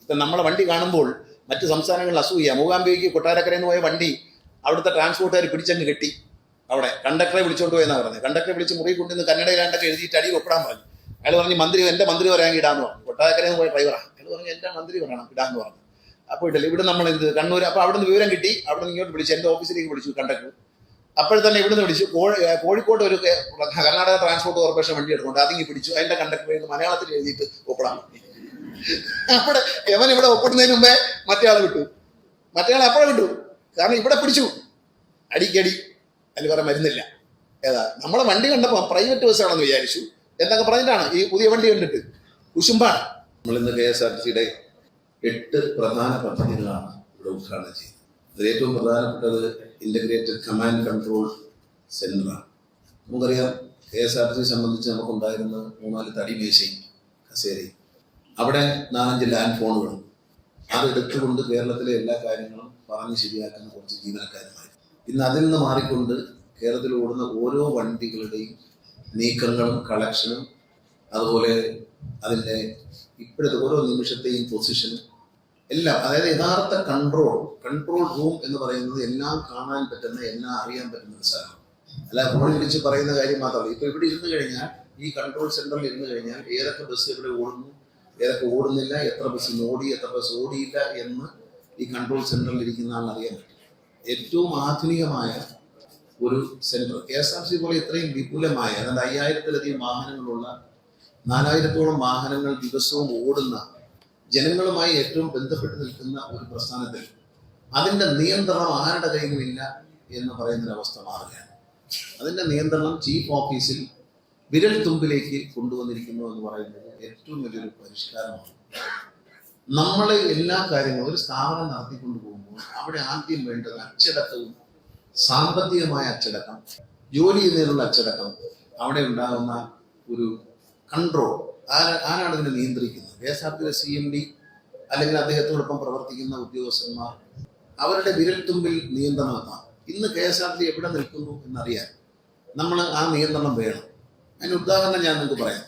ഇപ്പം നമ്മളെ വണ്ടി കാണുമ്പോൾ മറ്റ് സംസ്ഥാനങ്ങളിൽ അസൂയ. മൂകാംബികയ്ക്ക് കൊട്ടാരക്കരയിൽ നിന്ന് പോയ വണ്ടി അവിടുത്തെ ട്രാൻസ്പോർട്ടുകാർ പിടിച്ചങ്ങ് കെട്ടി. അവിടെ കണ്ടക്ടറെ വിളിച്ചോണ്ട് പോയെന്നാണ് പറഞ്ഞത്. കണ്ടക്ടറെ വിളിച്ച് മുറി കൊണ്ടുവന്ന് കന്നഡയിലാണ്ടൊക്കെ എഴുതിയിട്ട് അടി ഒപ്പിടാൻ പറഞ്ഞു. അയാൾ പറഞ്ഞു എൻ്റെ മന്ത്രി പറയാൻ ഇടാന്ന് പറഞ്ഞു. കൊട്ടാരക്കരയിൽ നിന്ന് പോയ ഡ്രൈവറാണ്. അയാൾ പറഞ്ഞു എൻ്റെ മന്ത്രി പറയണം ഇടാന്ന് പറഞ്ഞു. അപ്പോൾ ഇട്ടില്ല. ഇവിടെ നമ്മൾ എന്ത് കണ്ണൂർ. അപ്പോൾ അവിടെ നിന്ന് വിവരം കിട്ടി. അവിടെ നിന്ന് ഇങ്ങോട്ട് വിളിച്ചു, എൻ്റെ ഓഫീസിലേക്ക് വിളിച്ചു കണ്ടക്ടർ. അപ്പോൾ തന്നെ ഇവിടുന്ന് വിളിച്ചു. കോഴിക്കോട് ഒരു കർണാടക ട്രാൻസ്പോർട്ട് കോർപ്പറേഷൻ വണ്ടി എടുത്തുകൊണ്ട് അതിങ്ങി പിടിച്ചു. അതിൻ്റെ കണ്ടക്ടർ മലയാളത്തിൽ എഴുതിയിട്ട് ഒപ്പിടാൻ പറഞ്ഞു. അവിടെ എവൻ ഇവിടെ ഒപ്പിടുന്നതിന് മുമ്പേ മറ്റേ ആളെ വിട്ടു. മറ്റേ ആളെ അപ്പോഴെ വിട്ടു. കാരണം ഇവിടെ പിടിച്ചു. അടിക്കടി അതിൽ വേറെ മരുന്നില്ല. ഏതാ നമ്മളെ വണ്ടി കണ്ടപ്പോൾ പ്രൈവറ്റ് ബസ്സാണെന്ന് വിചാരിച്ചു. എന്നൊക്കെ പറഞ്ഞിട്ടാണ് ഈ പുതിയ വണ്ടി കണ്ടിട്ട് കുശുമ്പാണ്. നമ്മളിന്ന് KSRTCയുടെ 8 പ്രധാന പദ്ധതികളാണ് ഇവിടെ ഉദ്ഘാടനം ചെയ്തത്. അതിൽ ഏറ്റവും പ്രധാനപ്പെട്ടത് ഇൻ്റഗ്രേറ്റഡ് കമാൻഡ് കൺട്രോൾ സെൻ്ററാണ്. നമുക്കറിയാം KSRTC സംബന്ധിച്ച് നമുക്കുണ്ടായിരുന്ന 3-4 തടി മേശയും കസേരയും, അവിടെ 4-5 ലാൻഡ് ഫോണുകളും, അതെടുത്തുകൊണ്ട് കേരളത്തിലെ എല്ലാ കാര്യങ്ങളും പറഞ്ഞ് ശരിയാക്കുന്ന കുറച്ച് ജീവനക്കാരുമായി. ഇന്ന് അതിൽ നിന്ന് മാറിക്കൊണ്ട് കേരളത്തിൽ ഓടുന്ന ഓരോ വണ്ടികളുടെയും നീക്കങ്ങളും കളക്ഷനും അതുപോലെ അതിൻ്റെ ഇപ്പോഴത്തെ ഓരോ നിമിഷത്തെയും പൊസിഷനും എല്ലാം, അതായത് യഥാർത്ഥ കൺട്രോൾ റൂം എന്ന് പറയുന്നത് എല്ലാം കാണാൻ പറ്റുന്ന, എല്ലാം അറിയാൻ പറ്റുന്ന ഒരു സ്ഥലമാണ്. അല്ല ഫോണിൽ വിളിച്ച് പറയുന്ന കാര്യം മാത്രമല്ല. ഇപ്പോൾ ഇവിടെ ഇരുന്ന് കഴിഞ്ഞാൽ, ഈ കൺട്രോൾ സെന്ററിൽ ഇരുന്ന് കഴിഞ്ഞാൽ ഏതൊക്കെ ബസ് ഇവിടെ ഓടുന്നു, ഏതൊക്കെ ഓടുന്നില്ല, എത്ര ബസ് ഓടി, എത്ര ബസ് ഓടിയില്ല എന്ന് ഈ കൺട്രോൾ സെന്ററിൽ ഇരിക്കുന്ന ആൾ അറിയാൻ പറ്റും. ഏറ്റവും ആധുനികമായ ഒരു സെന്റർ. KSRTC പോലെ ഇത്രയും വിപുലമായ, അതായത് 5000-ലധികം വാഹനങ്ങളുള്ള, 4000-ഓളം വാഹനങ്ങൾ ദിവസവും ഓടുന്ന, ജനങ്ങളുമായി ഏറ്റവും ബന്ധപ്പെട്ട് നിൽക്കുന്ന ഒരു പ്രസ്ഥാനത്തിൽ അതിൻ്റെ നിയന്ത്രണം ആരുടെ കയ്യിലുമില്ല എന്ന് പറയുന്നൊരവസ്ഥ മാറുകയാണ്. അതിൻ്റെ നിയന്ത്രണം ചീഫ് ഓഫീസിൽ വിരൽ തുമ്പിലേക്ക് കൊണ്ടുവന്നിരിക്കുന്നു എന്ന് പറയുന്നത് ഏറ്റവും വലിയൊരു പരിഷ്കാരമാണ്. നമ്മൾ എല്ലാ കാര്യങ്ങളും ഒരു സ്ഥാപനം നടത്തിക്കൊണ്ടു പോകുമ്പോൾ അവിടെ ആദ്യം വേണ്ടത് അച്ചടക്കവും, സാമ്പത്തികമായ അച്ചടക്കം, ജോലി ചെയ്യുന്നതിനുള്ള അച്ചടക്കം, അവിടെ ഉണ്ടാകുന്ന ഒരു കൺട്രോൾ. ആരാണ് ഇതിനെ നിയന്ത്രിക്കുന്നത്? KSRTC CMD അല്ലെങ്കിൽ അദ്ദേഹത്തോടൊപ്പം പ്രവർത്തിക്കുന്ന ഉദ്യോഗസ്ഥന്മാർ, അവരുടെ വിരൽത്തുമ്പിൽ നിയന്ത്രണം എത്താം. ഇന്ന് KSRTC എവിടെ നിൽക്കുന്നു എന്നറിയാൻ നമ്മൾ ആ നിയന്ത്രണം വേണം. അതിന് ഉദാഹരണം ഞാൻ നിങ്ങൾക്ക് പറയാം.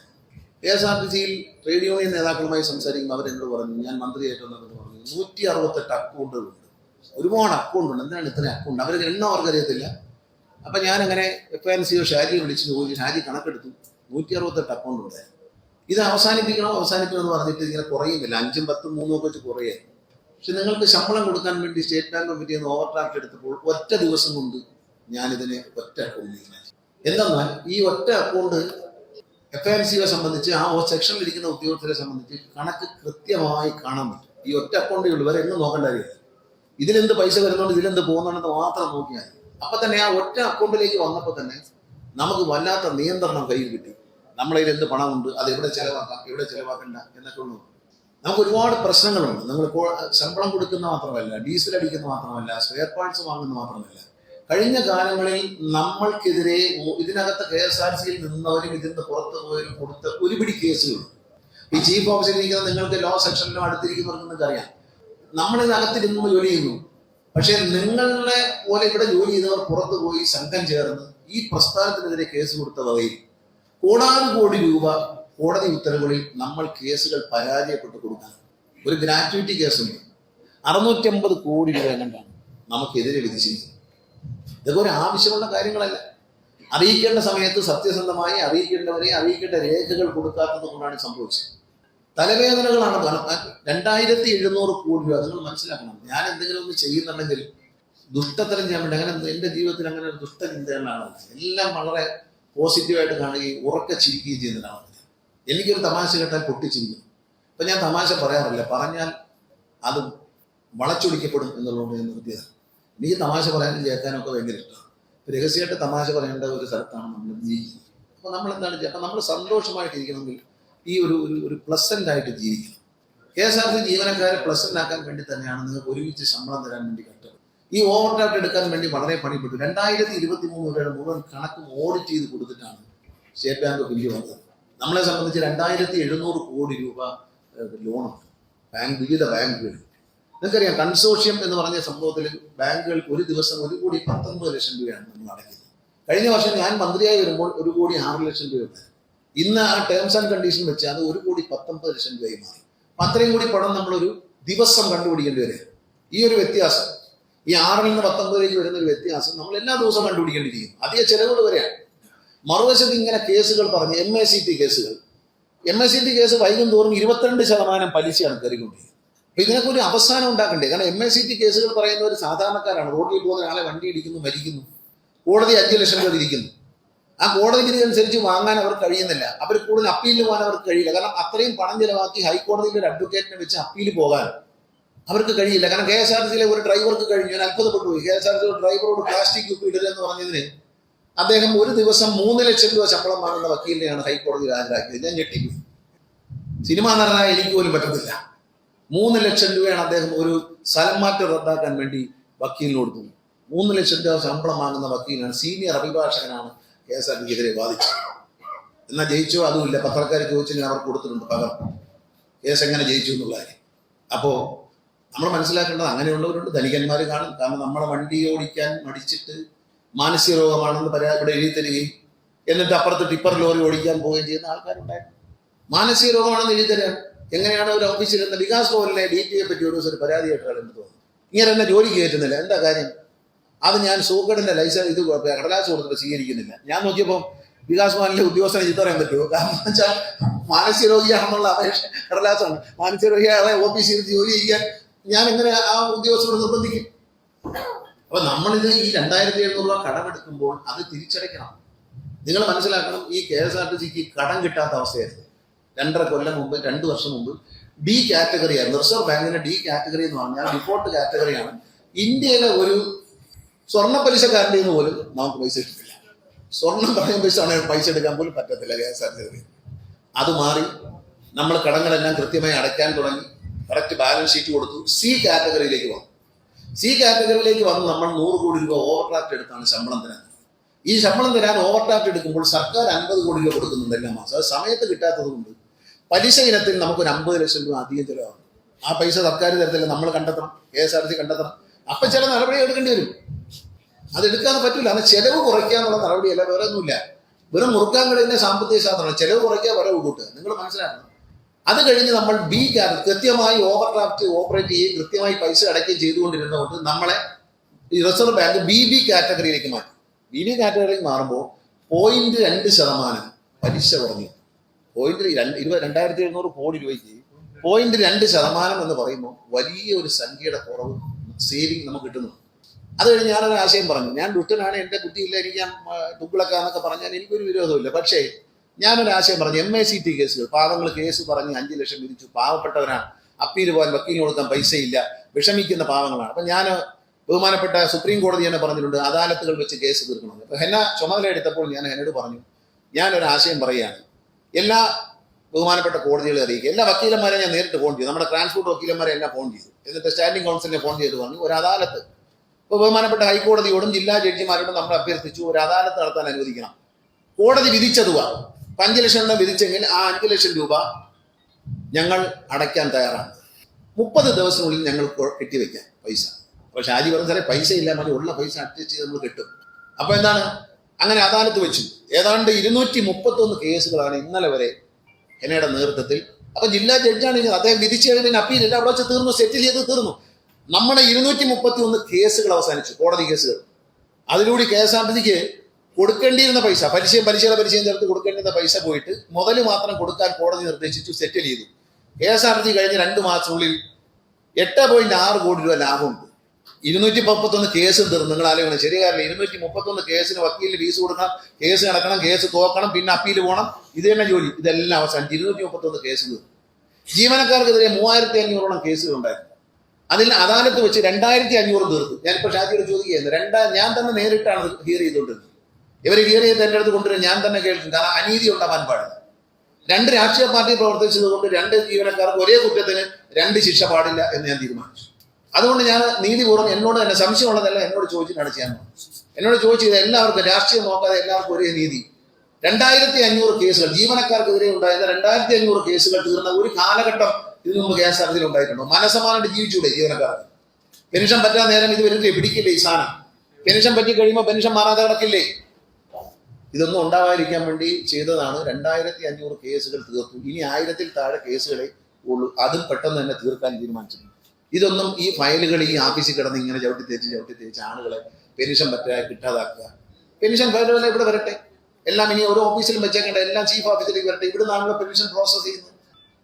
KSRTCയിൽ ട്രേഡ് യൂണിയൻ നേതാക്കളുമായി സംസാരിക്കുമ്പോൾ അവരെന്നോട് പറഞ്ഞു, ഞാൻ മന്ത്രിയായിട്ടെന്ന് പറഞ്ഞു, 168 അക്കൗണ്ടുകളുണ്ട്. ഒരുപാട് അക്കൗണ്ടുണ്ട്. എന്താണ് ഇത്രയും അക്കൗണ്ട്? അവർ എണ്ണം അവർക്കറിയത്തില്ല. അപ്പം ഞാനങ്ങനെ FNCO ഷാജിയെ വിളിച്ച് ചോദിച്ചു. ഷാജി കണക്കെടുത്തു. 168 അക്കൗണ്ട് ഉണ്ടായിരുന്നു. ഇത് അവസാനിപ്പിക്കണോ എന്ന് പറഞ്ഞിട്ട് ഇങ്ങനെ കുറയുന്നില്ല. 5, 10, 3 ഒക്കെ വെച്ച് കുറയായി. പക്ഷെ നിങ്ങൾക്ക് ശമ്പളം കൊടുക്കാൻ വേണ്ടി സ്റ്റേറ്റ് ബാങ്ക് കമ്മിറ്റിയിൽ നിന്ന് ഓവർ ഡ്രാഫ്റ്റ് എടുത്തപ്പോൾ ഒറ്റ ദിവസം കൊണ്ട് ഞാനിതിനെ ഒറ്റ അക്കൗണ്ടിൽ മാറ്റി. എന്തെന്നാൽ ഈ ഒറ്റ അക്കൗണ്ട് FNCO സംബന്ധിച്ച്, ആ സെക്ഷനിൽ ഇരിക്കുന്ന ഉദ്യോഗസ്ഥരെ സംബന്ധിച്ച് കണക്ക് കൃത്യമായി കാണാൻ പറ്റും. ഈ ഒറ്റ അക്കൗണ്ടേ ഉള്ളൂ, വരെ എന്നും നോക്കേണ്ട കാര്യമില്ല. ഇതിലെന്ത് പൈസ വരുന്നുണ്ട്, ഇതിലെന്ത് പോകുന്നുണ്ടെന്ന് മാത്രം നോക്കിയാൽ. അപ്പൊ തന്നെ ആ ഒറ്റ അക്കൗണ്ടിലേക്ക് വന്നപ്പോൾ തന്നെ നമുക്ക് വല്ലാത്ത നിയന്ത്രണം കയ്യിൽ കിട്ടി. നമ്മളതിൽ എന്ത് പണമുണ്ട്, അത് എവിടെ ചിലവാക്കാം, എവിടെ ചിലവാക്കണ്ട എന്നൊക്കെ ഉള്ളൂ. നമുക്ക് ഒരുപാട് പ്രശ്നങ്ങളുണ്ട്. നമ്മളിപ്പോൾ ശമ്പളം കൊടുക്കുന്ന മാത്രമല്ല, ഡീസൽ അടിക്കുന്ന മാത്രമല്ല, സ്പെയർ പാർട്സ് വാങ്ങുന്ന മാത്രമല്ല, കഴിഞ്ഞ കാലങ്ങളിൽ നമ്മൾക്കെതിരെ ഇതിനകത്ത് KSRTCയിൽ നിന്നവരും ഇതിന് പുറത്ത് പോയവരും കൊടുത്ത ഒരുപിടി കേസുകളുണ്ട്. ഈ ചീഫ് ഓഫീസിൽ ഇരിക്കുന്ന നിങ്ങൾക്ക് ലോ സെക്ഷനിലും അടുത്തിരിക്കുന്നവർക്ക് നിങ്ങൾക്ക് അറിയാം. നമ്മളിതിനകത്തിരുന്ന് ജോലി ചെയ്യുന്നു. പക്ഷേ നിങ്ങളെ പോലെ ഇവിടെ ജോലി ചെയ്തവർ പുറത്തു പോയി സംഘം ചേർന്ന് ഈ പ്രസ്ഥാനത്തിനെതിരെ കേസ് കൊടുത്ത വകയിൽ കോടാനുകോടി രൂപ കോടതി ഉത്തരവുകളിൽ നമ്മൾ കേസുകൾ പരാജയപ്പെട്ട് കൊടുക്കാൻ. ഒരു ഗ്രാറ്റുവിറ്റി കേസുണ്ട്, 650 കോടി രൂപ കണ്ടാണ് നമുക്കെതിരെ വിധിച്ചിരിക്കുന്നത്. ഇതൊക്കെ ഒരു ആവശ്യമുള്ള കാര്യങ്ങളല്ല. അറിയിക്കേണ്ട സമയത്ത് സത്യസന്ധമായി അറിയിക്കേണ്ടവരെ അറിയിക്കേണ്ട രേഖകൾ കൊടുക്കാത്തത് കൊണ്ടാണ് സംഭവിച്ചത്. തലവേദനകളാണ്. 2700 കോടി രൂപ. നിങ്ങൾ മനസ്സിലാക്കണം, ഞാൻ എന്തെങ്കിലും ഒന്ന് ചെയ്യുന്നുണ്ടെങ്കിൽ ദുഷ്ടത്തരം ചെയ്യാൻ വേണ്ടി, അങ്ങനെ എൻ്റെ ജീവിതത്തിൽ അങ്ങനെ ഒരു ദുഷ്ടചിന്തകളാണ്. എല്ലാം വളരെ പോസിറ്റീവായിട്ട് കാണുകയും ഉറക്കെ ചിരിക്കുകയും ചെയ്യുന്നതാണ്. എനിക്കൊരു തമാശ കേട്ടാൽ പൊട്ടിച്ചിരിക്കും. ഇപ്പം ഞാൻ തമാശ പറയാറില്ല, പറഞ്ഞാൽ അത് വളച്ചൊടിക്കപ്പെടും എന്നുള്ളതുകൊണ്ട് ഞാൻ നിർത്തിയത്. എനിക്ക് തമാശ പറയാനും കേൾക്കാനും ഒക്കെ ഭയങ്കര ഇഷ്ടമാണ്. രഹസ്യമായിട്ട് തമാശ പറയേണ്ട ഒരു സ്ഥലത്താണ് നമ്മൾ ജീവിക്കുന്നത്. അപ്പോൾ നമ്മൾ എന്താണ് ചെയ്യുക? അപ്പം നമ്മൾ സന്തോഷമായിട്ടിരിക്കണമെങ്കിൽ ഈ ഒരു പ്ലസൻ്റ് ആയിട്ട് ജീവിക്കണം. KSRTC ജീവനക്കാരെ പ്ലസൻ്റ് ആക്കാൻ വേണ്ടി തന്നെയാണ് നിങ്ങൾക്ക് ഒരുമിച്ച് ശമ്പളം തരാൻ വേണ്ടി കഷ്ടപ്പെട്ടത്. ഈ ഓവർ ഡ്രാഫ്റ്റ് എടുക്കാൻ വേണ്ടി വളരെ പണിപ്പെട്ടു. 2023 വരെയുടെ മുഴുവൻ കണക്കും ഓഡിറ്റ് ചെയ്ത് കൊടുത്തിട്ടാണ് സ്റ്റേറ്റ് ബാങ്ക് ഓഫ് ഇന്ത്യ വന്നത്. നമ്മളെ സംബന്ധിച്ച് 2700 കോടി രൂപ ലോണുണ്ട് വിവിധ ബാങ്കുകൾ. നിങ്ങൾക്കറിയാം, കൺസോർഷ്യം എന്ന് പറഞ്ഞ സംഭവത്തിൽ ബാങ്കുകൾക്ക് ഒരു ദിവസം 1,19 ലക്ഷം രൂപയാണ് നമ്മൾ അടയ്ക്കുന്നത്. കഴിഞ്ഞ വർഷം ഞാൻ മന്ത്രിയായി വരുമ്പോൾ 1,06 ലക്ഷം രൂപ ഉണ്ടായിരുന്നു. ഇന്ന് ആ ടേംസ് ആൻഡ് കണ്ടീഷൻ വെച്ച് അത് 1,19 ലക്ഷം രൂപയായി മാറി. അപ്പം അത്രയും കൂടി പണം നമ്മളൊരു ദിവസം കണ്ടുപിടിക്കേണ്ടി വരിക. ഈ ഒരു വ്യത്യാസം, ഈ 6-ൽ നിന്ന് 19 വരുന്ന ഒരു വ്യത്യാസം നമ്മൾ എല്ലാ ദിവസവും കണ്ടുപിടിക്കേണ്ടിയിരിക്കും. അധിക ചെലവുകൾ വരെയാണ്. മറുവശത്ത് ഇങ്ങനെ കേസുകൾ പറഞ്ഞ് MACT കേസ് വൈകും തോറും 22% പലിശയാണ് കയറിക്കൊണ്ടിരിക്കുന്നത്. അപ്പൊ ഇതിനൊക്കെ ഒരു അവസാനം ഉണ്ടാക്കണ്ടേ? കാരണം MACT കേസുകൾ പറയുന്നവർ സാധാരണക്കാരാണ്. റോഡിൽ പോകുന്ന ഒരാളെ വണ്ടി ഇടിക്കുന്നു, മരിക്കുന്നു, കോടതി 5 ലക്ഷം രൂപ വിധിക്കുന്നു. ആ കോടതി വിധി അനുസരിച്ച് വാങ്ങാൻ അവർക്ക് കഴിയുന്നില്ല. അവർ കൂടുതൽ അപ്പീലിന് പോകാൻ അവർക്ക് കഴിയില്ല. കാരണം അത്രയും പണം ചെലവാക്കി ഹൈക്കോടതിയിൽ ഒരു അഡ്വക്കേറ്റിനെ വെച്ച് അപ്പീൽ പോകാൻ അവർക്ക് കഴിയില്ല. കാരണം KSRTCയിലെ ഒരു ഡ്രൈവർക്ക് കഴിഞ്ഞു. ഞാൻ അത്ഭുതപ്പെട്ടു പോയി. KSRTC ഡ്രൈവറോട് പ്ലാസ്റ്റിക് കുപ്പി ഇടരുതെന്ന് പറഞ്ഞതിന് അദ്ദേഹം ഒരു ദിവസം 3 ലക്ഷം രൂപ ശമ്പളം വാങ്ങുന്ന വക്കീലിനെയാണ് ഹൈക്കോടതിയിൽ ഹാജരാക്കിയത്. ഞാൻ ഞെട്ടിപ്പോയി. സിനിമാ നടനായ എനിക്ക് പോലും പറ്റത്തില്ല. 3 ലക്ഷം രൂപയാണ് അദ്ദേഹം ഒരു സ്ഥലം മാറ്റം റദ്ദാക്കാൻ വേണ്ടി വക്കീലിന് കൊടുത്തു. 3 ലക്ഷം രൂപ ശമ്പളം വാങ്ങുന്ന വക്കീലാണ്, സീനിയർ അഭിഭാഷകനാണ് KSRTCക്കെതിരെ വാദിച്ചത്. എന്നാൽ ജയിച്ചോ? അതുമില്ല. പത്രക്കാർ ചോദിച്ചെങ്കിൽ അവർ കൊടുത്തിട്ടുണ്ട് പകർപ്പ്. കേസ് എങ്ങനെ ജയിച്ചു എന്നുള്ള കാര്യം. അപ്പോൾ നമ്മൾ മനസ്സിലാക്കേണ്ടത് അങ്ങനെയുള്ളവരുണ്ട്, ധനികന്മാർ കാണും. കാരണം നമ്മളെ വണ്ടി ഓടിക്കാൻ മടിച്ചിട്ട് മാനസിക രോഗമാണെന്ന് ഇവിടെ എഴുതി തരികയും എന്നിട്ട് അപ്പുറത്ത് ടിപ്പർ ലോറി ഓടിക്കാൻ പോവുകയും ചെയ്യുന്ന ആൾക്കാരുണ്ടായിരുന്നു. മാനസിക രോഗമാണെന്ന് എഴുതി തരാൻ എങ്ങനെയാണ് ഒരു ഓഫീസിൽ നിന്ന് വികാസ് ഭവനിലെ DTയെ പറ്റി ഒരു ദിവസം പരാതിയായിട്ടാണ് എന്ന് തോന്നുന്നു. ഇങ്ങനെ എന്നെ ജോലി കയറ്റുന്നില്ല. എന്താ കാര്യം? അത് ഞാൻ സൂക്കടിന്റെ ലൈസൻസ് കടലാസ് കൊടുത്തിട്ട് സ്വീകരിക്കുന്നില്ല. ഞാൻ നോക്കിയപ്പോൾ വികാസ് ഭവനിലെ ഉദ്യോഗസ്ഥനെ ചീത്ത പറയാൻ പറ്റുമോ? കാരണം എന്ന് വെച്ചാൽ മാനസിക രോഗിയാണെന്നുള്ള അപേക്ഷ കടലാസാണ്. മാനസിക രോഗിയാളെ ഓഫീസിൽ ജോലി ചെയ്യാൻ ഞാൻ എങ്ങനെ ആ ഉദ്യോഗസ്ഥരോട് നിർബന്ധിക്കും? അപ്പൊ നമ്മളിത് ഈ 2700 രൂപ കടമെടുക്കുമ്പോൾ അത് തിരിച്ചടയ്ക്കണം. നിങ്ങൾ മനസ്സിലാക്കണം, ഈ KSRTCക്ക് കടം കിട്ടാത്ത അവസ്ഥയായിരുന്നു. 2.5 കൊല്ലം മുമ്പ്, 2 വർഷം മുമ്പ് D കാറ്റഗറിയായിരുന്നു. റിസർവ് ബാങ്കിന്റെ D കാറ്റഗറി എന്ന് പറഞ്ഞാൽ ഡിഫോൾട്ട് കാറ്റഗറിയാണ്. ഇന്ത്യയിലെ ഒരു സ്വർണ്ണ പലിശക്കാരൻ്റെ നിന്ന് പോലും നമുക്ക് പൈസ കിട്ടില്ല. സ്വർണം പറയാൻ പൈസ എടുക്കാൻ പോലും പറ്റത്തില്ല KSRTC. അത് മാറി നമ്മൾ കടങ്ങളെല്ലാം കൃത്യമായി അടയ്ക്കാൻ തുടങ്ങി. കറക്റ്റ് ബാലൻസ് ഷീറ്റ് കൊടുത്തു. C കാറ്റഗറിയിലേക്ക് വന്നു. C കാറ്റഗറിയിലേക്ക് വന്ന് നമ്മൾ 100 കോടി രൂപ ഓവർ ഡ്രാഫ്റ്റ് എടുത്താണ് ശമ്പളം തരാൻ. ഈ ശമ്പളം തരാൻ ഓവർ ഡ്രാഫ്റ്റ് എടുക്കുമ്പോൾ സർക്കാർ 50 കോടി രൂപ കൊടുക്കുന്നുണ്ട് എല്ലാ മാസം. അത് സമയത്ത് കിട്ടാത്തത് കൊണ്ട് പലിശ ഇനത്തിൽ നമുക്കൊരു 50 ലക്ഷം രൂപ അധികം ചിലവാകും. ആ പൈസ സർക്കാർ തരത്തില്ല, നമ്മൾ കണ്ടെത്തണം, KSRTC കണ്ടെത്തണം. അപ്പൊ ചില നടപടി എടുക്കേണ്ടി വരും. അത് എടുക്കാതെ പറ്റില്ല. അത് ചെലവ് കുറയ്ക്കാന്നുള്ള നടപടിയല്ല, വേറെ ഒന്നുമില്ല. വെറും മുറുക്കാൻ കഴിയുന്ന സാമ്പത്തിക ശാസ്ത്രമാണ്. ചെലവ് കുറയ്ക്കുക, വരവ് കൂട്ടുക. നിങ്ങൾ മനസ്സിലാക്കണം. അത് കഴിഞ്ഞ് നമ്മൾ B കൃത്യമായി ഓവർ ഡ്രാഫ്റ്റ് ഓപ്പറേറ്റ് ചെയ്യുകയും കൃത്യമായി പൈസ അടയ്ക്കുകയും ചെയ്തുകൊണ്ടിരുന്നതുകൊണ്ട് നമ്മളെ ഈ റിസർവ് ബാങ്ക് BB കാറ്റഗറിയിലേക്ക് മാറ്റി. BB കാറ്റഗറിയിലേക്ക് മാറുമ്പോൾ 0.2% പലിശ കുറഞ്ഞു. 2,700 കോടി രൂപയ്ക്ക് 0.2% എന്ന് പറയുമ്പോൾ വലിയ ഒരു സംഖ്യയുടെ കുറവ് സേവിങ് നമുക്ക് കിട്ടുന്നു. അത് കഴിഞ്ഞ് ഞാനൊരു ആശയം പറഞ്ഞു. ഞാൻ ദുഷ്ടനാണ്, എൻ്റെ ബുദ്ധിയില്ല, എനിക്ക് തുഗ്ലക്കാന്നൊക്കെ പറഞ്ഞാൽ എനിക്കൊരു വിരോധമില്ല. പക്ഷേ ഞാനൊരു ആശയം പറഞ്ഞു. MACT കേസുകൾ, പാവങ്ങൾ കേസ് പറഞ്ഞ് 5 ലക്ഷം വിധിച്ചു. പാവപ്പെട്ടവരാണ്, അപ്പീൽ പോകാൻ വക്കീലിന് കൊടുക്കാൻ പൈസയില്ല, വിഷമിക്കുന്ന പാവങ്ങളാണ്. അപ്പം ഞാൻ ബഹുമാനപ്പെട്ട സുപ്രീം കോടതി തന്നെ പറഞ്ഞിട്ടുണ്ട് അദാലത്തുകൾ വെച്ച് കേസ് തീർക്കണമെന്ന്. അപ്പോൾ ഹെന്ന ചുമതല എടുത്തപ്പോൾ ഞാൻ ഹെന്നോട് പറഞ്ഞു, ഞാനൊരു ആശയം പറയുകയാണ്. എല്ലാ ബഹുമാനപ്പെട്ട കോടതികളെ അറിയിക്കുക. എല്ലാ വക്കീലന്മാരെ ഞാൻ നേരിട്ട് ഫോൺ ചെയ്തു. നമ്മുടെ ട്രാൻസ്പോർട്ട് വക്കീലന്മാരെ എല്ലാം ഫോൺ ചെയ്തു. എന്നിട്ട് സ്റ്റാൻഡിംഗ് കൗൺസിലിനെ ഫോൺ ചെയ്ത് പറഞ്ഞു ഒരു അദാലത്ത്. ഇപ്പോൾ ബഹുമാനപ്പെട്ട ഹൈക്കോടതിയോടും ജില്ലാ ജഡ്ജിമാരോടും നമ്മൾ അഭ്യർത്ഥിച്ചു ഒരു അദാലത്ത് നടത്താൻ അനുവദിക്കണം. കോടതി വിധിച്ച തുക 5 ലക്ഷം രൂപ വിധിച്ചെങ്കിൽ ആ 5 ലക്ഷം രൂപ ഞങ്ങൾ അടയ്ക്കാൻ തയ്യാറാണ്. 30 ദിവസത്തിനുള്ളിൽ ഞങ്ങൾ കെട്ടിവെക്കാം പൈസ. അപ്പോൾ ഷാജി പറഞ്ഞ സാറേ പൈസ ഇല്ല, മതി, ഉള്ള പൈസ അഡ്ജസ്റ്റ് ചെയ്ത് നമ്മൾ കിട്ടും. അപ്പോൾ എന്താണ്, അങ്ങനെ അദാലത്ത് വെച്ചു. ഏതാണ്ട് 231 കേസുകളാണ് ഇന്നലെ വരെ ഹെന്നയുടെ നേതൃത്വത്തിൽ. അപ്പൊ ജില്ലാ ജഡ്ജാണ് അദ്ദേഹം വിധിച്ചു കഴിഞ്ഞാൽ അപ്പീലില്ല, അവിടെ വെച്ച് തീർന്നു, സെറ്റിൽ ചെയ്ത് തീർന്നു. നമ്മുടെ 231 കേസുകൾ അവസാനിച്ചു, കോടതി കേസുകൾ. അതിലൂടെ KSRTCക്ക് കൊടുക്കേണ്ടിയിരുന്ന പൈസ, പലിശയുടെ പലിശയും ചേർത്ത് കൊടുക്കേണ്ടിരുന്ന പൈസ പോയിട്ട് മുതൽ മാത്രം കൊടുക്കാൻ കോടതി നിർദ്ദേശിച്ചു, സെറ്റിൽ ചെയ്തു. KSRTC കഴിഞ്ഞ 2 മാസത്തിനുള്ളിൽ 8.6 കോടി രൂപ ലാഭമുണ്ട്. 231 കേസും തീർന്നു. നിങ്ങൾ ആലോചിക്കണം, ശരിയാറില്ല. 231 കേസിന് വക്കീലിന് ഫീസ് കൊടുക്കണം, കേസ് നടക്കണം, കേസ് തോക്കണം, പിന്നെ അപ്പീൽ പോകണം. ഇത് തന്നെ ജോലി. ഇതെല്ലാം അവസാനിച്ച് 231 കേസ് തീർന്നു. ജീവനക്കാർക്കെതിരെ 3500ഓളം കേസുകൾ ഉണ്ടായിരുന്നു. അതിൽ അദാലത്ത് വെച്ച് 2500 തീർത്തു. ഞാനിപ്പോൾ ഷാജിയോട് ചോദിക്കുകയായിരുന്നു. ഞാൻ തന്നെ നേരിട്ടാണ് ഹിയർ ചെയ്തുകൊണ്ടിരുന്നത്. ഇവർ ഹിയർ ചെയ്ത് എൻ്റെ അടുത്ത് കൊണ്ടുവരും, ഞാൻ തന്നെ കേൾക്കും. കാരണം അനീതി ഉണ്ടാവാൻ പാടില്ല. 2 രാഷ്ട്രീയ പാർട്ടി പ്രവർത്തിച്ചത് കൊണ്ട് 2 ജീവനക്കാർക്ക് ഒരേ കുറ്റത്തിന് 2 ശിക്ഷ പാടില്ല എന്ന് ഞാൻ തീരുമാനിച്ചു. അതുകൊണ്ട് ഞാൻ നീതിപൂർവ്വം എന്നോട് തന്നെ സംശയമുള്ളതല്ല, എന്നോട് ചോദിച്ചിട്ടാണ് ചെയ്യാൻ പോകുന്നത്. എന്നോട് ചോദിച്ചത് എല്ലാവർക്കും രാഷ്ട്രീയം നോക്കാതെ എല്ലാവർക്കും ഒരേ നീതി. 2500 കേസുകൾ ജീവനക്കാർക്കെതിരെ ഉണ്ടായത് 2500 കേസുകൾ തീർന്ന ഒരു കാലഘട്ടം ഇതിനു മുമ്പ് KSRTCയിൽ ഉണ്ടായിട്ടുണ്ടോ? മനസ്സമാനായിട്ട് ജീവിച്ചൂടെ ജീവനക്കാർക്ക്? പെൻഷൻ പറ്റാൻ നേരം ഇത് വരില്ലേ, പിടിക്കില്ലേ ഈ സാധനം? പെൻഷൻ പറ്റി കഴിയുമ്പോൾ പെൻഷൻ മാറാതെ കിടക്കില്ലേ? ഇതൊന്നും ഉണ്ടാവാതിരിക്കാൻ വേണ്ടി ചെയ്തതാണ്. 2500 കേസുകൾ തീർത്തു. ഇനി 1000-ൽ താഴെ കേസുകളെ ഉള്ളൂ. അതും പെട്ടെന്ന് തന്നെ തീർക്കാൻ തീരുമാനിച്ചിട്ടുണ്ട്. ഇതൊന്നും ഈ ഫയലുകൾ ഈ ഓഫീസിൽ കിടന്ന് ഇങ്ങനെ ചവിട്ടി തേച്ച് ആളുകളെ പെൻഷൻ കിട്ടാതാക്കുക. പെൻഷൻ ഫയലുകൾ ഇവിടെ വരട്ടെ, എല്ലാം ഇനി ഓരോ ഓഫീസിലും വെച്ചേക്കേണ്ട, എല്ലാം ചീഫ് ഓഫീസിലേക്ക് വരട്ടെ. ഇവിടെ നിന്നാണല്ലോ പെൻഷൻ പ്രോസസ് ചെയ്യുന്നത്.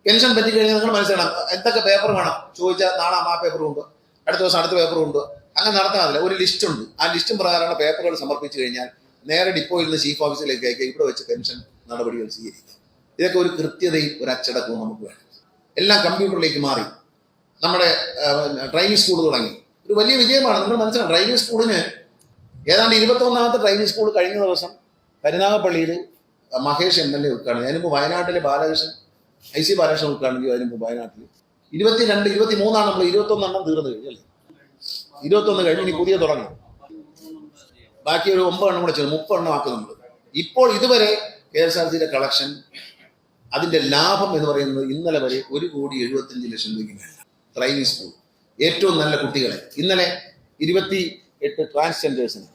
പെൻഷൻ പറ്റി കഴിഞ്ഞാൽ നിങ്ങൾ മനസ്സിലാക്കണം, എന്തൊക്കെ പേപ്പർ വേണം ചോദിച്ചാൽ നാളെ ആ പേപ്പർ കൊണ്ട്, അടുത്ത ദിവസം അടുത്ത പേപ്പർ കൊണ്ട്, അങ്ങനെ നടത്താറില്ല. ഒരു ലിസ്റ്റ് ഉണ്ട്, ആ ലിസ്റ്റും പ്രകാരമുള്ള പേപ്പറുകൾ സമർപ്പിച്ചു കഴിഞ്ഞാൽ നേരെ ഡിപ്പോയിൽ നിന്ന് ചീഫ് ഓഫീസിലേക്ക് അയക്കുക, ഇവിടെ വെച്ച് പെൻഷൻ നടപടികൾ സ്വീകരിക്കുക. ഇതൊക്കെ ഒരു കൃത്യതയും ഒരു അച്ചടക്കവും നമുക്ക് വേണം. എല്ലാം കമ്പ്യൂട്ടറിലേക്ക് മാറി. നമ്മുടെ ഡ്രൈവിംഗ് സ്കൂൾ തുടങ്ങി, ഒരു വലിയ വിജയമാണ്. നിങ്ങൾ മനസ്സിലാക്കണം, ഡ്രൈവിംഗ് സ്കൂളിന് ഏതാണ്ട് 21ാമത്തെ ഡ്രൈവിംഗ് സ്കൂൾ കഴിഞ്ഞ ദിവസം കരുനാഗപ്പള്ളിയിൽ മഹേഷ് MLA ഉദ്ഘാടനം. അതിന് മുമ്പ് വയനാട്ടിലെ ബാലകൃഷ്ണൻ IC ബാലകൃഷ്ണൻ ഉദ്ഘാടനം ചെയ്തു. അതിന് മുമ്പ് വയനാട്ടിൽ 22, 23 നമ്മൾ 21 തീർന്നു കഴിഞ്ഞല്ലേ, 21 കഴിഞ്ഞ് ഇനി പുതിയ തുടങ്ങും. ബാക്കി ഒരു 9 കൂടെ ചേർന്ന് 30 ആക്കും നമ്മൾ. ഇപ്പോൾ ഇതുവരെ KSRTCയുടെ കളക്ഷൻ, അതിന്റെ ലാഭം എന്ന് പറയുന്നത് ഇന്നലെ വരെ 1,75,00,000 രൂപയ്ക്ക് ഡ്രൈവിംഗ് സ്കൂൾ. ഏറ്റവും നല്ല കുട്ടികളെ ഇന്നലെ 28 ട്രാൻസ്ജെൻഡേഴ്സിനെ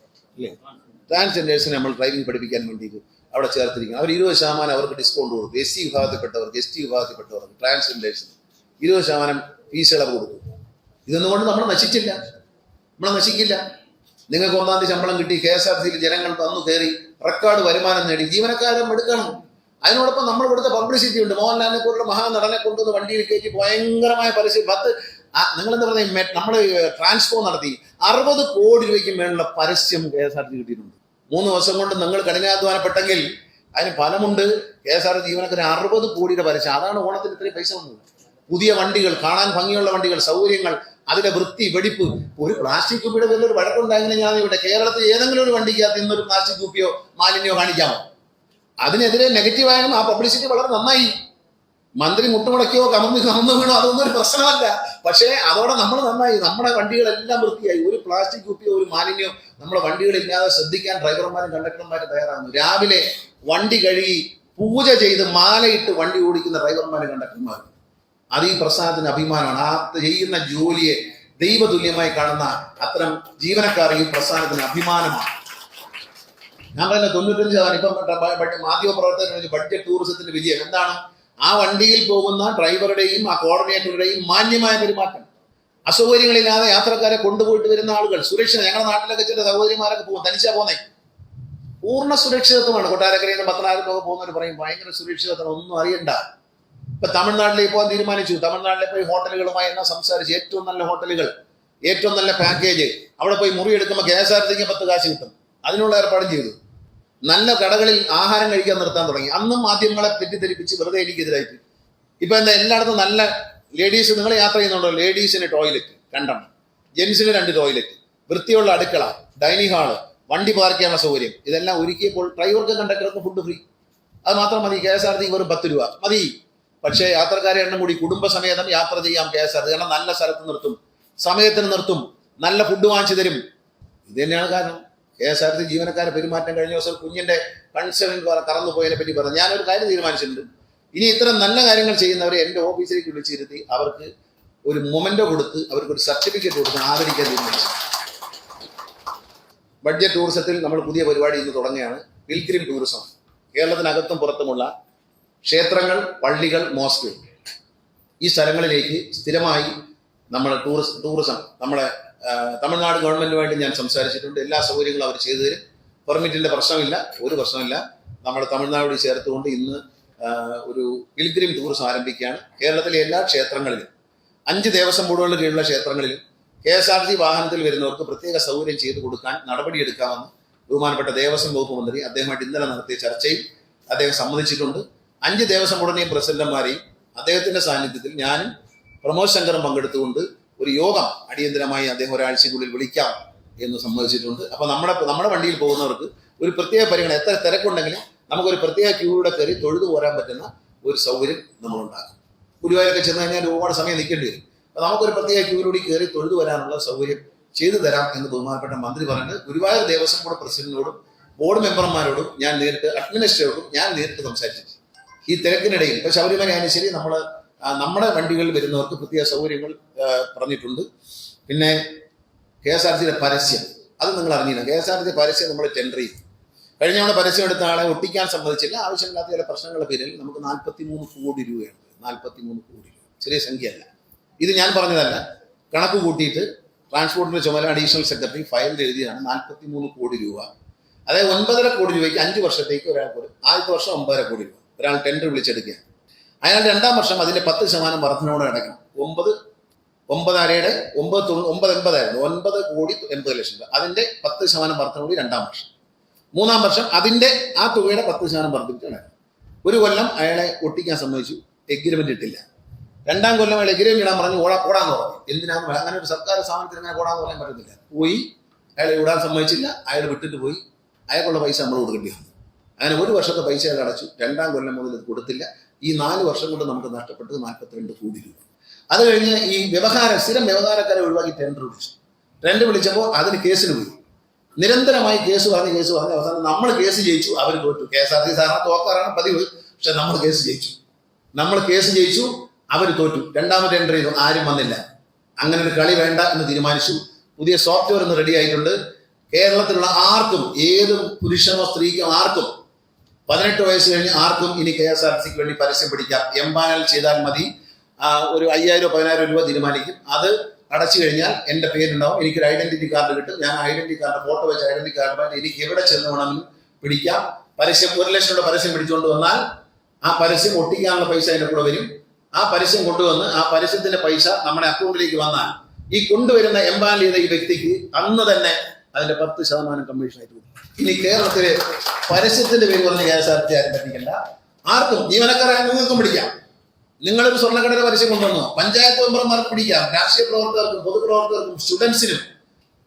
ട്രാൻസ്ജെൻഡേഴ്സിനെ നമ്മൾ ഡ്രൈവിംഗ് പഠിപ്പിക്കാൻ വേണ്ടിയിട്ട് അവിടെ ചേർത്തിരിക്കണം. അവർ 20% അവർക്ക് ഡിസ്കൗണ്ട് കൊടുക്കും. SC വിഭാഗത്തിൽപ്പെട്ടവർക്ക്, ST വിഭാഗത്തിൽപ്പെട്ടവർക്ക്, ട്രാൻസ്ജെൻഡേഴ്സിന് 20% ഫീസ് ഇളവ് കൊടുക്കും. ഇതൊന്നും കൊണ്ട് നമ്മൾ നശിച്ചില്ല, നമ്മളെ നശിക്കില്ല. നിങ്ങൾക്ക് 1-ാം തീയതി ശമ്പളം കിട്ടി, KSRTCയിൽ ജനങ്ങൾ വന്നു കയറി റെക്കോർഡ് വരുമാനം നേടി, ജീവനക്കാരും എടുക്കണം. അതിനോടൊപ്പം നമ്മൾ ഇവിടുത്തെ പബ്ലിസിറ്റി ഉണ്ട്. മോഹൻലാലിനെ പോലുള്ള മഹാനടനെ കൊണ്ടുവന്ന് വണ്ടിയിൽ കയറ്റി ഭയങ്കരമായ പരസ്യം. നിങ്ങളെന്താ പറയുക, നമ്മൾ ട്രാൻസ്പോ നടത്തി 60 കോടി രൂപയ്ക്ക് മേലുള്ള പരസ്യം KSRTC കിട്ടിയിട്ടുണ്ട്. 3 ദിവസം കൊണ്ട് നിങ്ങൾ കഠിനാധ്വാനപ്പെട്ടെങ്കിൽ അതിന് ഫലമുണ്ട്. KSRTC ജീവനക്കാരന് 60 കോടിയുടെ പരസ്യം. അതാണ് ഓണത്തിന് ഇത്രയും പൈസ വന്നത്. പുതിയ വണ്ടികൾ, കാണാൻ ഭംഗിയുള്ള വണ്ടികൾ, സൗകര്യങ്ങൾ, അതിന്റെ വൃത്തി, വെടിപ്പ്. ഒരു പ്ലാസ്റ്റിക് കുപ്പിയുടെ വലിയൊരു വഴക്കുണ്ടായെങ്കിൽ ഞാൻ ഇവിടെ കേരളത്തിൽ ഏതെങ്കിലും ഒരു വണ്ടിക്കകത്ത് ഇന്നൊരു പ്ലാസ്റ്റിക് കുപ്പിയോ മാലിന്യോ കാണിക്കാമോ? അതിനെതിരെ നെഗറ്റീവായാലും ആ പബ്ലിസിറ്റി വളരെ നന്നായി. മന്ത്രി മുട്ടുമുടക്കിയോ കമന്നു വീണോ അതൊന്നും ഒരു പ്രശ്നമല്ല. പക്ഷേ അതോടെ നമ്മൾ നന്നായി, നമ്മുടെ വണ്ടികളെല്ലാം വൃത്തിയായി. ഒരു പ്ലാസ്റ്റിക് കുപ്പിയോ ഒരു മാലിന്യോ നമ്മുടെ വണ്ടികളില്ലാതെ ശ്രദ്ധിക്കാൻ ഡ്രൈവർമാരും കണ്ടക്ടർമാരും തയ്യാറാകുന്നു. രാവിലെ വണ്ടി കഴുകി പൂജ ചെയ്ത് മാലയിട്ട് വണ്ടി ഓടിക്കുന്ന ഡ്രൈവർമാരും കണ്ടക്ടർമാരും. അത് ഈ പ്രസ്ഥാനത്തിന് അഭിമാനമാണ്. ആ ചെയ്യുന്ന ജോലിയെ ദൈവതുല്യമായി കാണുന്ന അത്തരം ജീവനക്കാർ ഈ പ്രസ്ഥാനത്തിന് അഭിമാനമാണ്. ഞാൻ പറയുന്ന 95% ഇപ്പം മാധ്യമ പ്രവർത്തകർ ബഡ്ജറ്റ് ടൂറിസത്തിന്റെ വിജയം എന്താണ്? ആ വണ്ടിയിൽ പോകുന്ന ഡ്രൈവറുടെയും ആ കോർഡിനേറ്ററുടെയും മാന്യമായ പെരുമാറ്റം. അസൗകര്യങ്ങളില്ലാതെ യാത്രക്കാരെ കൊണ്ടുപോയിട്ട് വരുന്ന ആളുകൾ, സുരക്ഷിത. ഞങ്ങളുടെ നാട്ടിലൊക്കെ ചില സഹോദരിമാരൊക്കെ പോകും, തനിച്ചാ പോന്നേ, പൂർണ്ണ സുരക്ഷിതത്വമാണ്. കൊട്ടാരക്കരയിൽ നിന്ന് പത്തനാപുരത്തൊക്കെ പോകുന്നവർ പറയും ഭയങ്കര സുരക്ഷിതത്വം, ഒന്നും അറിയണ്ട. ഇപ്പൊ തമിഴ്നാട്ടിലേക്ക് പോകാൻ തീരുമാനിച്ചു. തമിഴ്നാട്ടിലെ പോയി ഹോട്ടലുകളുമായി എല്ലാം സംസാരിച്ച് ഏറ്റവും നല്ല ഹോട്ടലുകൾ, ഏറ്റവും നല്ല പാക്കേജ്, അവിടെ പോയി മുറി എടുക്കുമ്പോൾ KSRTCക്ക് 10 കാശ് കിട്ടും. അതിനുള്ള ഏർപ്പാടും ചെയ്തു. നല്ല കടകളിൽ ആഹാരം കഴിക്കാൻ നിർത്താൻ തുടങ്ങി. അന്നും മാധ്യമങ്ങളെ തെറ്റിദ്ധരിപ്പിച്ച് വെറുതെ എനിക്കെതിരായിട്ട്. ഇപ്പൊ എന്താ, എല്ലായിടത്തും നല്ല ലേഡീസ്, നിങ്ങൾ യാത്ര ചെയ്യുന്നുണ്ടോ, ലേഡീസിന് ടോയ്ലറ്റ് 2, ജെന്റ്സിന് 2 ടോയ്ലറ്റ്, വൃത്തിയുള്ള അടുക്കള, ഡൈനിങ് ഹാള്, വണ്ടി പാർക്ക് ചെയ്യാനുള്ള സൗകര്യം, ഇതെല്ലാം ഒരുക്കിയപ്പോൾ ഡ്രൈവർക്ക് കണ്ടക്ടർക്ക് ഫുഡ് ഫ്രീ. അത് മാത്രം മതി. KSRTC വെറും 10 രൂപ മതി. പക്ഷേ യാത്രക്കാരെ എണ്ണം കൂടി. കുടുംബസമേതം യാത്ര ചെയ്യാം KSRTC. കാരണം നല്ല സ്ഥലത്ത് നിർത്തും, സമയത്തിന് നിർത്തും, നല്ല ഫുഡ് വാങ്ങിച്ചു തരും. ഇത് തന്നെയാണ് കാരണം. KSRTC ജീവനക്കാരെ പെരുമാറ്റം. കഴിഞ്ഞ ദിവസം കുഞ്ഞിന്റെ കൺസേൺ കറന്നുപോയതിനെ പറ്റി പറഞ്ഞു. ഞാനൊരു കാര്യം തീരുമാനിച്ചിട്ടുണ്ട്. ഇനി ഇത്തരം നല്ല കാര്യങ്ങൾ ചെയ്യുന്നവരെ എൻ്റെ ഓഫീസിലേക്ക് വിളിച്ചിരുത്തി അവർക്ക് ഒരു മൊമെന്റോ കൊടുത്ത് അവർക്കൊരു സർട്ടിഫിക്കറ്റ് കൊടുത്ത് ആദരിക്കാൻ തീരുമാനിച്ചു. ബഡ്ജറ്റ് ടൂറിസത്തിൽ നമ്മൾ പുതിയ പരിപാടി ഇന്ന് തുടങ്ങുകയാണ്. Pilgrim tourism. കേരളത്തിനകത്തും പുറത്തുമുള്ള ക്ഷേത്രങ്ങൾ, പള്ളികൾ, മോസ്കുകൾ, ഈ സ്ഥലങ്ങളിലേക്ക് സ്ഥിരമായി നമ്മൾ ടൂറിസം നമ്മളെ തമിഴ്നാട് ഗവൺമെന്റുമായിട്ട് ഞാൻ സംസാരിച്ചിട്ടുണ്ട്. എല്ലാ സൗകര്യങ്ങളും അവർ ചെയ്തു തരും. പെർമിറ്റിന്റെ പ്രശ്നമില്ല, ഒരു പ്രശ്നമില്ല. നമ്മൾ തമിഴ്നാട് ചേർത്തുകൊണ്ട് ഇന്ന് ഒരു പിൽഗ്രിം ടൂറിസം ആരംഭിക്കുകയാണ്. കേരളത്തിലെ എല്ലാ ക്ഷേത്രങ്ങളിലും 5 ദേവസ്വം ബോർഡുകളുടെ കീഴിലുള്ള ക്ഷേത്രങ്ങളിലും KSRTC വാഹനത്തിൽ വരുന്നവർക്ക് പ്രത്യേക സൗകര്യം ചെയ്തു കൊടുക്കാൻ നടപടിയെടുക്കാമെന്ന് ബഹുമാനപ്പെട്ട ദേവസ്വം വകുപ്പ് മന്ത്രി അദ്ദേഹമായിട്ട് ഇന്നലെ നടത്തിയ ചർച്ചയിൽ അദ്ദേഹം സമ്മതിച്ചിട്ടുണ്ട്. 5 ദേവസ്വം ബോർഡിനെയും പ്രസിഡന്റുമാരെയും അദ്ദേഹത്തിന്റെ സാന്നിധ്യത്തിൽ ഞാനും പ്രമോദ് ശങ്കറും പങ്കെടുത്തുകൊണ്ട് ഒരു യോഗം അടിയന്തരമായി അദ്ദേഹം ഒരാഴ്ചയ്ക്കുള്ളിൽ വിളിക്കാം എന്ന് സമ്മതിച്ചിട്ടുണ്ട്. അപ്പൊ നമ്മുടെ വണ്ടിയിൽ പോകുന്നവർക്ക് ഒരു പ്രത്യേക പരിഗണന, എത്ര തിരക്കുണ്ടെങ്കിലും നമുക്കൊരു പ്രത്യേക ക്യൂയിലൂടെ കയറി തൊഴുതു പോരാൻ പറ്റുന്ന ഒരു സൗകര്യം നമ്മളുണ്ടാകും. ഗുരുവായൂരൊക്കെ ചെന്ന് കഴിഞ്ഞാൽ ഒരുപാട് സമയം നിൽക്കേണ്ടി വരും. അപ്പൊ നമുക്കൊരു പ്രത്യേക ക്യൂയിലൂടെ കയറി തൊഴുതു വരാനുള്ള സൗകര്യം ചെയ്തു തരാം എന്ന് ബഹുമാനപ്പെട്ട മന്ത്രി പറഞ്ഞത് ഗുരുവായൂർ ദേവസ്വം ബോർഡ് പ്രസിഡന്റിനോടും ബോർഡ് മെമ്പർമാരോടും ഞാൻ നേരിട്ട്, അഡ്മിനിസ്ട്രേറ്ററോടും ഞാൻ നേരിട്ട് സംസാരിച്ചു. ഈ തിരക്കിനിടയിൽ ഇപ്പൊ ശബരിമല ആയാലും ശരി, നമ്മുടെ വണ്ടികളിൽ വരുന്നവർക്ക് പ്രത്യേക സൗകര്യങ്ങൾ പറഞ്ഞിട്ടുണ്ട്. പിന്നെ KSRTCയുടെ പരസ്യം, അത് നിങ്ങൾ അറിഞ്ഞില്ല. KSRTC പരസ്യം നമ്മൾ ടെൻഡർ ചെയ്തു. കഴിഞ്ഞ തവണ പരസ്യം എടുത്ത ആളെ ഒട്ടിക്കാൻ സമ്മതിച്ചില്ല. ആവശ്യമില്ലാത്ത ചില പ്രശ്നങ്ങളുടെ പേരിൽ നമുക്ക് 43 കോടി രൂപയാണ്. 43 കോടി രൂപ ചെറിയ സംഖ്യയല്ല. ഇത് ഞാൻ പറഞ്ഞതല്ല. കണക്ക് കൂട്ടിയിട്ട് ട്രാൻസ്പോർട്ടിന്റെ ചുമതല അഡീഷണൽ സെക്രട്ടറി ഫയലിൽ എഴുതിയാണ് 43 കോടി രൂപ. അതായത് 9.5 കോടി രൂപയ്ക്ക് 5 വർഷത്തേക്ക് ഒരാൾക്ക് ആദ്യത്തെ വർഷം 9.5 കോടി രൂപ ഒരാൾ ടെൻഡർ വിളിച്ചെടുക്കുക. അയാൾ 2ാം വർഷം അതിന്റെ 10% വർധനയോടെ അടയ്ക്കണം. 9.5 9.80 കോടി 80 ലക്ഷം രൂപ. അതിന്റെ 10% വർധനയോടെ 2ാം വർഷം. 3ാം വർഷം അതിന്റെ ആ തുകയുടെ 10% വർദ്ധിപ്പിച്ച് അടയ്ക്കണം. ഒരു കൊല്ലം അയാളെ ഒട്ടിക്കാൻ സമ്മതിച്ചു, എഗ്രിമെന്റ് ഇട്ടില്ല. 2ാം കൊല്ലം അയാൾ എഗ്രിമെന്റ് ഇടാൻ പറഞ്ഞു, ഓടാന്ന് പറഞ്ഞു. എന്തിനാന്ന് പറയാം, അങ്ങനെ ഒരു സർക്കാർ സ്ഥാപനത്തിന് അങ്ങനെ ഓടാന്ന് പറയാൻ പറ്റത്തില്ല. പോയി അയാളെ വിടാൻ സമ്മതിച്ചില്ല, അയാൾ വിട്ടിട്ട് പോയി. അയാൾക്കുള്ള പൈസ നമ്മൾ കൊടുക്കേണ്ടി വന്നു. അങ്ങനെ 1 വർഷത്തെ പൈസ അയാൾ അടച്ചു. 2ാം കൊല്ലം മുതൽ ഇത് കൊടുത്തില്ല. ഈ 4 വർഷം കൊണ്ട് നമുക്ക് നഷ്ടപ്പെട്ടത് 42 കോടി രൂപ. അത് കഴിഞ്ഞ് ഈ സ്ഥിരം വ്യവഹാരക്കാരെ ഒഴിവാക്കി ടെൻഡർ വിളിച്ചു. ടെൻഡർ വിളിച്ചപ്പോൾ അതിന് കേസിന് പോയി. നിരന്തരമായി കേസ് പറഞ്ഞ് അവസാനം നമ്മൾ കേസ് ജയിച്ചു, അവർ തോറ്റു. KSRTC സാറിന് തോക്കാറാണ് പതിവ്, പക്ഷെ നമ്മൾ കേസ് ജയിച്ചു, അവർ തോറ്റു. 2ാമത് ടെൻഡർ ചെയ്തു, ആരും വന്നില്ല. അങ്ങനെ ഒരു കളി വേണ്ട എന്ന് തീരുമാനിച്ചു. പുതിയ സോഫ്റ്റ്വെയർ ഒന്ന് റെഡി ആയിട്ടുണ്ട്. കേരളത്തിലുള്ള ആർക്കും, ഏത് പുരുഷനോ സ്ത്രീക്കോ ആർക്കും 18 വയസ്സ് കഴിഞ്ഞ് ആർക്കും ഇനി KSRTCക്ക് വേണ്ടി പരസ്യം പിടിക്കാം. എംപാനൽ ചെയ്താൽ മതി. ഒരു 5,000 10,000 രൂപ തീരുമാനിക്കും. അത് അടച്ചു കഴിഞ്ഞാൽ എൻ്റെ പേരുണ്ടാവും, എനിക്കൊരു ഐഡന്റിറ്റി കാർഡ് കിട്ടും. ഞാൻ ഐഡന്റിറ്റി കാർഡ് ഫോട്ടോ വെച്ച് ഐഡന്റിറ്റി കാർഡ് എനിക്ക് എവിടെ ചെന്ന് വേണമെങ്കിലും പിടിക്കാം. പരസ്യം 1 ലക്ഷം രൂപ പരസ്യം പിടിച്ചുകൊണ്ട് വന്നാൽ ആ പരസ്യം ഒട്ടിക്കാനുള്ള പൈസ അതിൻ്റെ കൂടെ വരും. ആ പരസ്യം കൊണ്ടുവന്ന് ആ പരസ്യത്തിന്റെ പൈസ നമ്മുടെ അക്കൗണ്ടിലേക്ക് വന്നാൽ ഈ കൊണ്ടുവരുന്ന എംപാനൽ ചെയ്ത ഈ വ്യക്തിക്ക് അന്ന് തന്നെ അതിന്റെ 10% കമ്മീഷനായിട്ട് കൊടുക്കും. ഇനി കേരളത്തില് പരസ്യത്തിന്റെ പേര് പറഞ്ഞ് KSRTC ആരും പറ്റിക്കണ്ട. ആർക്കും, ജീവനക്കാരെ നിങ്ങൾക്കും പിടിക്കാം. നിങ്ങളൊരു സ്വർണ്ണക്കടയുടെ പരസ്യം കൊണ്ടുവന്നു, പഞ്ചായത്ത് മെമ്പർമാർക്ക് പിടിക്കാം, രാഷ്ട്രീയ പ്രവർത്തകർക്കും പൊതുപ്രവർത്തകർക്കും സ്റ്റുഡൻസിനും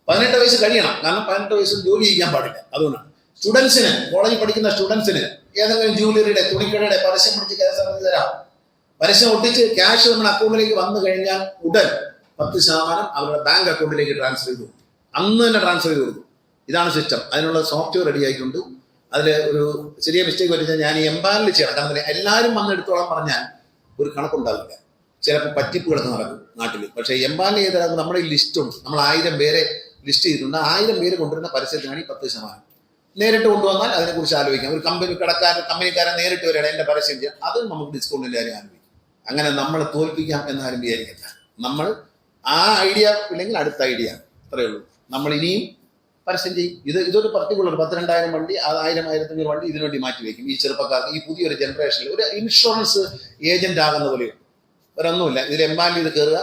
18 വയസ്സ് കഴിയണം. കാരണം 18 വയസ്സിൽ ജോലി ചെയ്യാൻ പാടില്ല. അതുകൊണ്ടാണ് സ്റ്റുഡൻസിന്, കോളേജിൽ പഠിക്കുന്ന സ്റ്റുഡൻസിന് ഏതെങ്കിലും ജൂവലറിയുടെ തുണിക്കടയുടെ പരസ്യം പിടിച്ച് KSRTC തരാം. പരസ്യം ഒട്ടിച്ച് ക്യാഷ് നമ്മുടെ അക്കൗണ്ടിലേക്ക് വന്നു കഴിഞ്ഞാൽ ഉടൻ 10% അവരുടെ ബാങ്ക് അക്കൗണ്ടിലേക്ക് ട്രാൻസ്ഫർ ചെയ്തു, അന്ന് തന്നെ ട്രാൻസ്ഫർ ചെയ്ത് കൊടുക്കും. ഇതാണ് സിസ്റ്റം. അതിനുള്ള സോഫ്റ്റ്വെയർ റെഡി ആയിട്ടുണ്ട്. അതിൽ ഒരു ചെറിയ മിസ്റ്റേക്ക് വരുന്നത് ഞാൻ ഈ എംപാനൽ ചെയ്യണം. കാരണം എല്ലാവരും വന്ന് എടുത്തോളം പറഞ്ഞാൽ ഒരു കണക്കുണ്ടാവില്ല. ചിലപ്പോൾ പറ്റിപ്പുകളൊക്കെ നടക്കും നാട്ടിൽ. പക്ഷേ എംപാനൽ ചെയ്താൽ നമ്മുടെ ഈ ലിസ്റ്റുണ്ട്. നമ്മൾ 1000 പേരെ ലിസ്റ്റ് ചെയ്തിട്ടുണ്ട്. 1000 പേര് കൊണ്ടുവരുന്ന പരസ്യത്തിനാണ് ഈ 10%. നേരിട്ട് കൊണ്ടുവന്നാൽ അതിനെക്കുറിച്ച് ആലോചിക്കാം. ഒരു കമ്പനിക്കാരൻ നേരിട്ട് വരികയാണ് എൻ്റെ പരസ്യം ചെയ്യാം, അത് നമുക്ക് ഡിസ്കൗണ്ടിൻ്റെ കാര്യം ആലോചിക്കാം. അങ്ങനെ നമ്മളെ തോൽപ്പിക്കാം എന്നാരും വിചാരിക്കണ്ട. നമ്മൾ ആ ഐഡിയ ഇല്ലെങ്കിൽ അടുത്ത ഐഡിയ, അത്രയേ ഉള്ളൂ. നമ്മൾ ഇനിയും പരസ്യം ചെയ്യും. ഇതൊരു പർട്ടിക്കുലർ 12,000 വണ്ടി, 1000-1500 വണ്ടി ഇതിനുവേണ്ടി മാറ്റിവെക്കും. ഈ ചെറുപ്പക്കാർക്ക്, ഈ പുതിയൊരു ജനറേഷനിൽ ഒരു ഇൻഷുറൻസ് ഏജന്റ് ആകുന്ന പോലെയും ഒരൊന്നുമില്ല. ഇതിൽ എംപാനൽ ചെയ്ത് കയറുക,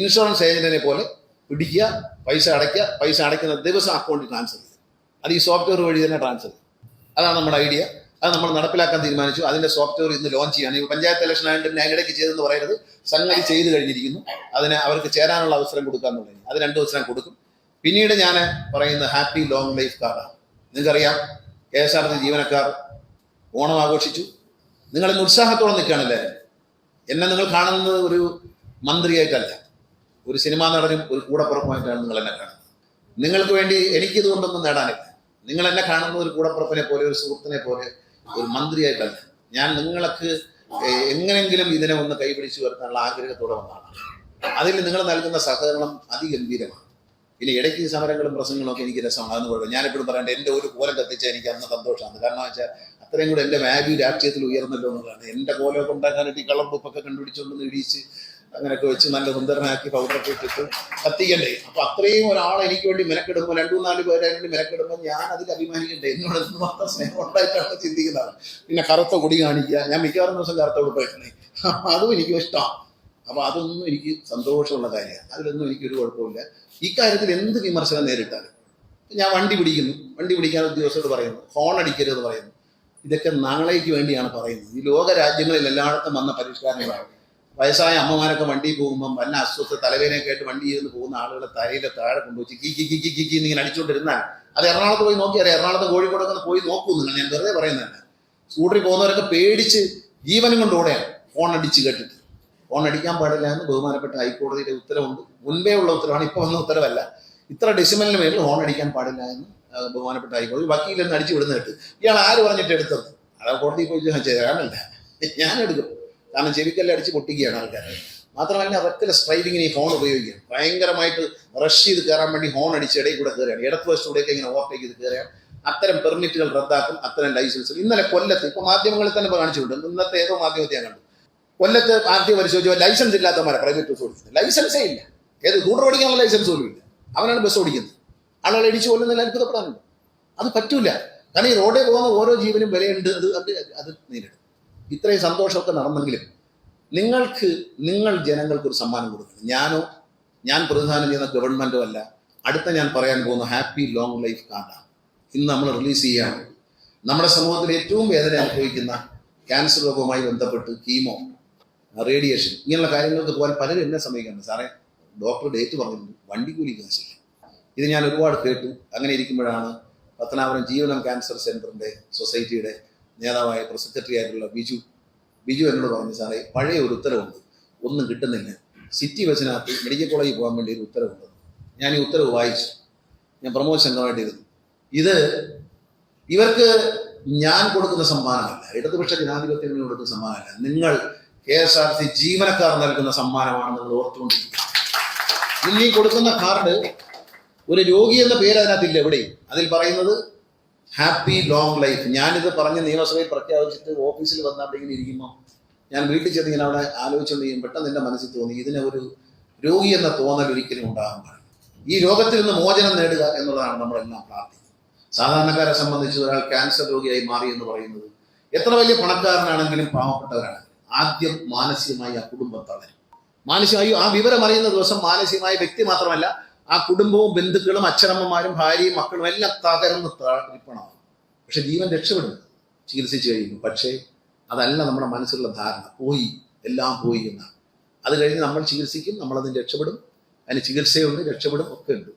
ഇൻഷുറൻസ് ഏജന്റിനെ പോലെ പിടിക്കുക, പൈസ അടയ്ക്കുക, പൈസ അടയ്ക്കുന്ന ദിവസം അക്കൗണ്ടിൽ ട്രാൻസ്ഫർ ചെയ്യുക. അത് ഈ സോഫ്റ്റ്വെയർ വഴി തന്നെ ട്രാൻസ്ഫർ ചെയ്യും. അതാണ് നമ്മുടെ ഐഡിയ. അത് നമ്മൾ നടപ്പിലാക്കാൻ തീരുമാനിച്ചു. അതിന്റെ സോഫ്റ്റ്വെയർ ഇന്ന് ലോഞ്ച് ചെയ്യാണ്. ഈ പഞ്ചായത്ത് ഇലക്ഷൻ ആയിട്ട് ഞങ്ങളിടയ്ക്ക് ചെയ്തെന്ന് പറയുന്നത് സംഗതി ചെയ്ത് കഴിഞ്ഞിരിക്കുന്നു. അതിന് അവർക്ക് ചേരാനുള്ള അവസരം കൊടുക്കാന്നുള്ളത്, അത് 2 ദിവസം കൊടുക്കും. പിന്നീട് ഞാൻ പറയുന്ന ഹാപ്പി ലോങ് ലൈഫ് കാർഡാണ്. നിങ്ങൾക്കറിയാം, KSRTC ജീവനക്കാർ ഓണം ആഘോഷിച്ചു. നിങ്ങളിന്ന് ഉത്സാഹത്തോടെ നിൽക്കുകയാണല്ലേ. എന്നെ നിങ്ങൾ കാണുന്നത് ഒരു മന്ത്രിയായിട്ടല്ല, ഒരു സിനിമാ നടനും ഒരു കൂടപ്പുറപ്പുമായിട്ടാണ് നിങ്ങൾ എന്നെ കാണുന്നത്. നിങ്ങൾക്ക് വേണ്ടി എനിക്കിതുകൊണ്ടൊന്നും നേടാനില്ല. നിങ്ങൾ എന്നെ കാണുന്ന ഒരു കൂടപ്പുറപ്പിനെ പോലെ, ഒരു സുഹൃത്തിനെ പോലെ, ഒരു മന്ത്രിയായിട്ടല്ല. ഞാൻ നിങ്ങൾക്ക് എങ്ങനെങ്കിലും ഇതിനെ ഒന്ന് കൈപിടിച്ചു വരുത്താനുള്ള ആഗ്രഹത്തോടെ വന്നതാണ്. അതിൽ നിങ്ങൾ നൽകുന്ന സഹകരണം അതിഗംഭീരമാണ്. ഇനി ഇടയ്ക്ക് സമരങ്ങളും പ്രസംഗങ്ങളും ഒക്കെ എനിക്ക് രസമാണ്. അതെന്ന് പറയുന്നത് ഞാനെപ്പോഴും പറയേണ്ടത് എൻ്റെ ഒരു കോലം കത്തിച്ചാൽ എനിക്ക് അന്ന് സന്തോഷമാണ്. കാരണം വെച്ചാൽ അത്രയും കൂടെ എൻ്റെ വാല്യൂ രാഷ്ട്രീയത്തിൽ ഉയർന്നല്ലോ എന്നുള്ളതാണ്. എൻ്റെ കോലമൊക്കെ ഉണ്ടാക്കാനായിട്ട് ഈ കളർപ്പുപ്പൊക്കെ കണ്ടുപിടിച്ചുകൊണ്ടൊന്ന് ഇടിച്ച് അങ്ങനെയൊക്കെ വെച്ച് നല്ല സുന്ദരനാക്കി പൗഡറൊക്കെ ഇട്ടിട്ട് കത്തിക്കണ്ടേ. അപ്പൊ അത്രയും ഒരാൾ എനിക്ക് വേണ്ടി മെനക്കെടുമ്പോൾ, 2-4 പേരെ വേണ്ടി മെനക്കെടുമ്പോൾ ഞാൻ അതിൽ അഭിമാനിക്കണ്ടേ. എന്നോട് മാത്രം സ്നേഹം ഉണ്ടായിട്ടാണ് ചിന്തിക്കുന്നതാണ്. പിന്നെ കറുത്ത കൊടി കാണിക്കുക, ഞാൻ മിക്കവാറും ദിവസം കറുത്ത ഉടുപ്പ് വെക്കണേ, അതും എനിക്ക് ഇഷ്ടമാണ്. അപ്പൊ അതൊന്നും എനിക്ക് സന്തോഷമുള്ള കാര്യമാണ്. അതിലൊന്നും എനിക്കൊരു കുഴപ്പമില്ല. ഇക്കാര്യത്തിൽ എന്ത് വിമർശനം നേരിട്ടാലും ഞാൻ വണ്ടി പിടിക്കാൻ ഉദ്യോഗസ്ഥരോട് പറയുന്നു, ഹോൺ അടിക്കരുതെന്ന് പറയുന്നു. ഇതൊക്കെ നാളേക്ക് വേണ്ടിയാണ് പറയുന്നത്. ഈ ലോക രാജ്യങ്ങളിൽ എല്ലായിടത്തും വന്ന പരിഷ്കാരങ്ങളാണ്. വയസ്സായ അമ്മമാരൊക്കെ വണ്ടി പോകുമ്പം വല്ല അസ്വസ്ഥ തലവേദനയൊക്കെ ആയിട്ട് വണ്ടി ചെയ്ത് പോകുന്ന ആളുകളെ തലയിലെ താഴെ കൊണ്ടുവച്ച് കി ഇങ്ങനെ അടിച്ചുകൊണ്ടിരുന്നാൽ അത് എറണാകുളത്ത് പോയി നോക്കിയാൽ, എറണാകുളത്ത് കോഴിക്കോടൊക്കെ പോയി നോക്കുന്നില്ല, ഞാൻ വെറുതെ പറയുന്നതല്ല. സ്കൂട്ടറിൽ പോകുന്നവരൊക്കെ പേടിച്ച് ജീവനും കൊണ്ട് ഓടെയാണ് ഹോൺ അടിച്ച് കേട്ടിട്ട്. ഹോൺ അടിക്കാൻ പാടില്ല എന്ന് ബഹുമാനപ്പെട്ട ഹൈക്കോടതിയുടെ ഉത്തരവുണ്ട്. മുൻപേ ഉള്ള ഉത്തരവാണ്, ഇപ്പോൾ വന്ന ഉത്തരവല്ല. ഇത്ര ഡെസിമലിന് മേലിൽ ഹോൺ അടിക്കാൻ പാടില്ല എന്ന് ബഹുമാനപ്പെട്ട ഹൈക്കോടതി വക്കീലെന്ന് അടിച്ചു വിടുന്ന കേട്ട്. ഇയാൾ ആര് പറഞ്ഞിട്ട് എടുത്തത്? അയാൾ കോടതിയിൽ പോയി ചേരാനല്ല, ഞാൻ എടുക്കും. കാരണം ചെവിക്കല്ല് അടിച്ച് പൊട്ടിക്കുകയാണ് ആൾക്കാർ. മാത്രമല്ല റെക്കലസ് ഡ്രൈവിങ്ങിന് ഈ ഹോൺ ഉപയോഗിക്കുകയാണ്. ഭയങ്കരമായിട്ട് റഷ് ചെയ്ത് കയറാൻ വേണ്ടി ഹോൺ അടിച്ച് ഇടയിൽ കൂടെ കയറുകയാണ്. ഇടത്തുവശത്തൂടെയൊക്കെ ഇങ്ങനെ ഓവർടേക്ക് ചെയ്ത് കയറുകയാണ്. അത്തരം പെർമിറ്റുകൾ റദ്ദാക്കും, അത്തരം ലൈസൻസ്. ഇന്നലെ കൊല്ലത്ത്, ഇപ്പോൾ മാധ്യമങ്ങളിൽ തന്നെ കാണിച്ചിട്ടുണ്ട്, ഇന്നത്തെ ഏതോ മാധ്യമത്തെ ഞാൻ കണ്ടു, കൊല്ലത്ത് ആദ്യം പരിശോധിച്ചോ ലൈസൻസ് ഇല്ലാത്തവന്മാരെ പ്രൈവറ്റ് ബസ് ഓടിച്ചത്. ലൈസൻസേ ഇല്ല. സ്കൂട്ടർ ഓടിക്കാനുള്ള ലൈസൻസ് പോലും ഇല്ല, അവനാണ് ബസ് ഓടിക്കുന്നത്. ആളുകളെ ഇടിച്ചു കൊല്ലുന്നതിൽ അത്ഭുതപ്പെടാനുണ്ട്. അത് പറ്റൂല. കാരണം ഈ റോഡിൽ പോകുന്ന ഓരോ ജീവനും വിലയുണ്ട്. അത് നേരിടും. ഇത്രയും സന്തോഷമൊക്കെ നടന്നെങ്കിലും നിങ്ങൾ ജനങ്ങൾക്ക് ഒരു സമ്മാനം കൊടുക്കണം. ഞാൻ പ്രതിദാനം ചെയ്യുന്ന ഗവൺമെന്റോ അല്ല. അടുത്ത ഞാൻ പറയാൻ പോകുന്ന ഹാപ്പി ലോങ് ലൈഫ് കാർഡാണ് ഇന്ന് നമ്മൾ റിലീസ് ചെയ്യുകയാണ്. നമ്മുടെ സമൂഹത്തിൽ ഏറ്റവും വേദന അനുഭവിക്കുന്ന ക്യാൻസർ രോഗവുമായി ബന്ധപ്പെട്ട് കീമോ, റേഡിയേഷൻ ഇങ്ങനെയുള്ള കാര്യങ്ങൾക്ക് പോകാൻ പലരും എന്നെ സമീപിക്കുന്നുണ്ട്. സാറേ, ഡോക്ടർ ഡേറ്റ് പറഞ്ഞിട്ടുണ്ട്, വണ്ടി കൂലി കാശില്ല. ഇത് ഞാൻ ഒരുപാട് കേട്ടു. അങ്ങനെ ഇരിക്കുമ്പോഴാണ് പത്തനാപുരം ജീവനം ക്യാൻസർ സെന്ററിന്റെ സൊസൈറ്റിയുടെ നേതാവായ സെക്രട്ടറി ആയിട്ടുള്ള ബിജു എന്നോട് പറഞ്ഞു, സാറേ പഴയ ഒരു ഉത്തരവുണ്ട്, ഒന്നും കിട്ടുന്നില്ല. സിറ്റി ബസ്സിനകത്ത് മെഡിക്കൽ കോളേജിൽ പോകാൻ വേണ്ടി ഒരു ഉത്തരവുണ്ട്. ഞാൻ ഈ ഉത്തരവ് വായിച്ചു. ഞാൻ പ്രമോദ് ശങ്കരമായിട്ടിരുന്നു. ഇത് ഇവർക്ക് ഞാൻ കൊടുക്കുന്ന സമ്മാനമല്ല, ഇടതുപക്ഷ ജനാധിപത്യത്തിന് കൊടുക്കുന്ന സമ്മാനമല്ല, നിങ്ങൾ KSRTC ജീവനക്കാർ നൽകുന്ന സമ്മാനമാണ്. നിങ്ങൾ ഓർത്തുകൊണ്ടിരിക്കുക. ഇനി കൊടുക്കുന്ന കാർഡ് ഒരു രോഗി എന്ന പേര് അതിനകത്തില്ല. എവിടെയും അതിൽ പറയുന്നത് ഹാപ്പി ലോങ് ലൈഫ്. ഞാനിത് പറഞ്ഞ് നിയമസഭയിൽ പ്രഖ്യാപിച്ചിട്ട് ഓഫീസിൽ വന്ന് അവിടെ ഇങ്ങനെ ഇരിക്കുമ്പോൾ ഞാൻ വീട്ടിൽ ചെന്ന് ഇങ്ങനെ അവിടെ ആലോചിച്ചുകൊണ്ടിരിക്കും. പെട്ടെന്ന് എൻ്റെ മനസ്സിൽ തോന്നി, ഇതിനെ ഒരു രോഗി എന്ന തോന്നൽ ഒരിക്കലും ഉണ്ടാകാൻ പാടില്ല. ഈ രോഗത്തിൽ നിന്ന് മോചനം നേടുക എന്നുള്ളതാണ് നമ്മളെല്ലാം പ്രാർത്ഥിക്കുന്നത്. സാധാരണക്കാരെ സംബന്ധിച്ച് ഒരാൾ ക്യാൻസർ രോഗിയായി മാറി എന്ന് പറയുന്നത് എത്ര വലിയ പണക്കാരനാണെങ്കിലും പാവപ്പെട്ടവരാണ്. ആദ്യം മാനസികമായി ആ കുടുംബം തളരും. മാനസികമായി ആ വിവരം അറിയുന്ന ദിവസം മാനസികമായ വ്യക്തി മാത്രമല്ല, ആ കുടുംബവും ബന്ധുക്കളും അച്ഛനമ്മമാരും ഭാര്യയും മക്കളും എല്ലാം തകർന്ന് തരിപ്പണമാകും. പക്ഷെ ജീവൻ രക്ഷപ്പെടും ചികിത്സിച്ച് കഴിയുമ്പോൾ. പക്ഷേ അതല്ല നമ്മുടെ മനസ്സിലുള്ള ധാരണ. എല്ലാം പോയി എന്നാണ്. അത് കഴിഞ്ഞ് നമ്മൾ ചികിത്സിക്കും, നമ്മളതിന് രക്ഷപ്പെടും. അതിന് ചികിത്സയുണ്ട്, രക്ഷപ്പെടും, ഒക്കെ ഉണ്ട്.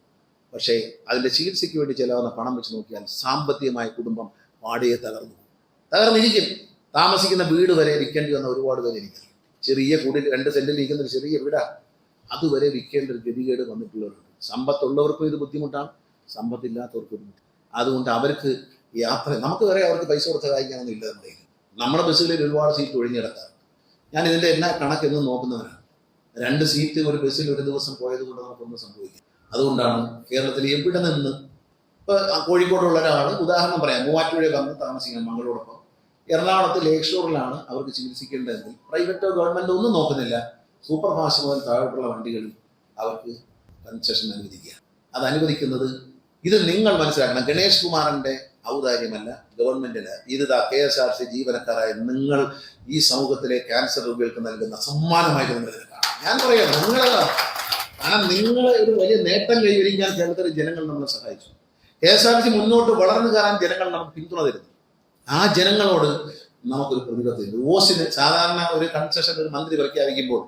പക്ഷേ അതിൻ്റെ ചികിത്സയ്ക്ക് വേണ്ടി ചിലവന്ന പണം വെച്ച് നോക്കിയാൽ സാമ്പത്തികമായ കുടുംബം പാടിയെ തകർന്നിരിക്കും. താമസിക്കുന്ന വീട് വരെ വിൽക്കേണ്ടി വന്ന ഒരുപാട് പേര് ഇരിക്കും. ചെറിയ കൂടിൽ 2 സെന്റിൽ ഇരിക്കുന്ന ഒരു ചെറിയ വീടാണ്, അതുവരെ വിൽക്കേണ്ട ഒരു ഗതികേട് വന്നിട്ടുള്ളവരുണ്ട്. സമ്പത്തുള്ളവർക്കും ഇത് ബുദ്ധിമുട്ടാണ്, സമ്പത്തില്ലാത്തവർക്കും ബുദ്ധിമുട്ട്. അതുകൊണ്ട് അവർക്ക് യാത്ര, നമുക്ക് വരെ അവർക്ക് പൈസ കൊടുത്ത് കായ്ക്കാനൊന്നും ഇല്ല. നമ്മുടെ ബസ്സുകളിൽ ഒരുപാട് സീറ്റ് ഒഴിഞ്ഞിടക്കാറുണ്ട്. ഞാൻ ഇതിൻ്റെ എല്ലാ കണക്കെന്നും നോക്കുന്നവരാണ്. 2 സീറ്റ് ഒരു ബസ്സിൽ ഒരു ദിവസം പോയത് കൊണ്ട് നമുക്കൊന്നും സംഭവിക്കും. അതുകൊണ്ടാണ് കേരളത്തിൽ എവിടെ നിന്ന്, ഇപ്പൊ കോഴിക്കോടുള്ള ഒരാൾ ഉദാഹരണം പറയാം, മൂവാറ്റുപുഴ വന്ന് താമസിക്കണം മകളോടൊപ്പം. എറണാകുളത്ത് ലേക്ക് ഷോറിലാണ് അവർക്ക് ചികിത്സിക്കേണ്ടതെങ്കിൽ പ്രൈവറ്റോ ഗവൺമെന്റോ ഒന്നും നോക്കുന്നില്ല, സൂപ്പർ ഫാസ്റ്റ് മുതൽ താഴോട്ടുള്ള വണ്ടികളിൽ അവർക്ക് കൺസെഷൻ അനുവദിക്കുക. അത് അനുവദിക്കുന്നത് ഇത് നിങ്ങൾ മനസ്സിലാക്കണം. ഗണേഷ് കുമാറിന്റെ ഔദാര്യമല്ല, ഗവൺമെന്റിന് ഇത് KSRTC ജീവനക്കാരായ നിങ്ങൾ ഈ സമൂഹത്തിലെ ക്യാൻസർ രോഗികൾക്ക് നൽകുന്ന സമ്മാനമായിട്ട് നിങ്ങൾ കാണാം. ഞാൻ പറയാം, കാരണം നിങ്ങൾ ഒരു വലിയ നേട്ടം കൈവരിക്കാൻ കേരളത്തിലെ ജനങ്ങൾ നമ്മളെ സഹായിച്ചു. KSRTC മുന്നോട്ട് വളർന്നു കയറാൻ ജനങ്ങൾ നമുക്ക് പിന്തുണ തരുന്നു. ആ ജനങ്ങളോട് നമുക്കൊരു പ്രതിബദ്ധതയുണ്ട്. ഓസിന് സാധാരണ ഒരു കൺസെഷൻ ഒരു മന്ത്രി പ്രഖ്യാപിക്കുമ്പോൾ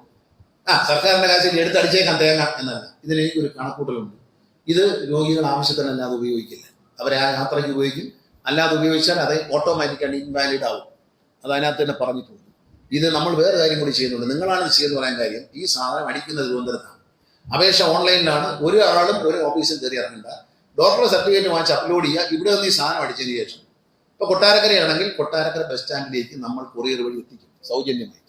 സർക്കാരിന്റെ കാശിൽ എടുത്തടിച്ചേക്കാൻ തേങ്ങ എന്നല്ല, ഇതിന് എനിക്കൊരു കണക്കൂട്ടലുണ്ട്. ഇത് രോഗികൾ ആവശ്യത്തിനല്ലാതെ ഉപയോഗിക്കില്ല. അവരെ ആ യാത്രയ്ക്ക് ഉപയോഗിക്കും. അല്ലാതെ ഉപയോഗിച്ചാൽ അത് ഓട്ടോമാറ്റിക്കാണ് ഇൻവാലിഡ് ആവും. അത് അതിനകത്ത് തന്നെ പറഞ്ഞിട്ടുണ്ട്. ഇത് നമ്മൾ വേറെ കാര്യം കൂടി ചെയ്യുന്നുണ്ട്. നിങ്ങളാണ് ഇത് ചെയ്തെന്ന് പറയാൻ കാര്യം, ഈ സാധനം അടിക്കുന്നത് തിരുവനന്തപുരത്താണ്. അപേക്ഷ ഓൺലൈനിലാണ്. ഒരാളും ഒരു ഓഫീസിൽ കയറി ഇറങ്ങണ്ട. ഡോക്ടറെ സർട്ടിഫിക്കറ്റ് വാങ്ങിച്ച് അപ്ലോഡ് ചെയ്യുക. ഇവിടെ നിന്ന് ഈ സാധനം അടിച്ചതിന് ശേഷം ഇപ്പൊ കൊട്ടാരക്കരയാണെങ്കിൽ കൊട്ടാരക്കര ബസ് സ്റ്റാൻഡിലേക്ക് നമ്മൾ കൊറിയർ വഴി എത്തിക്കും സൗജന്യമായി.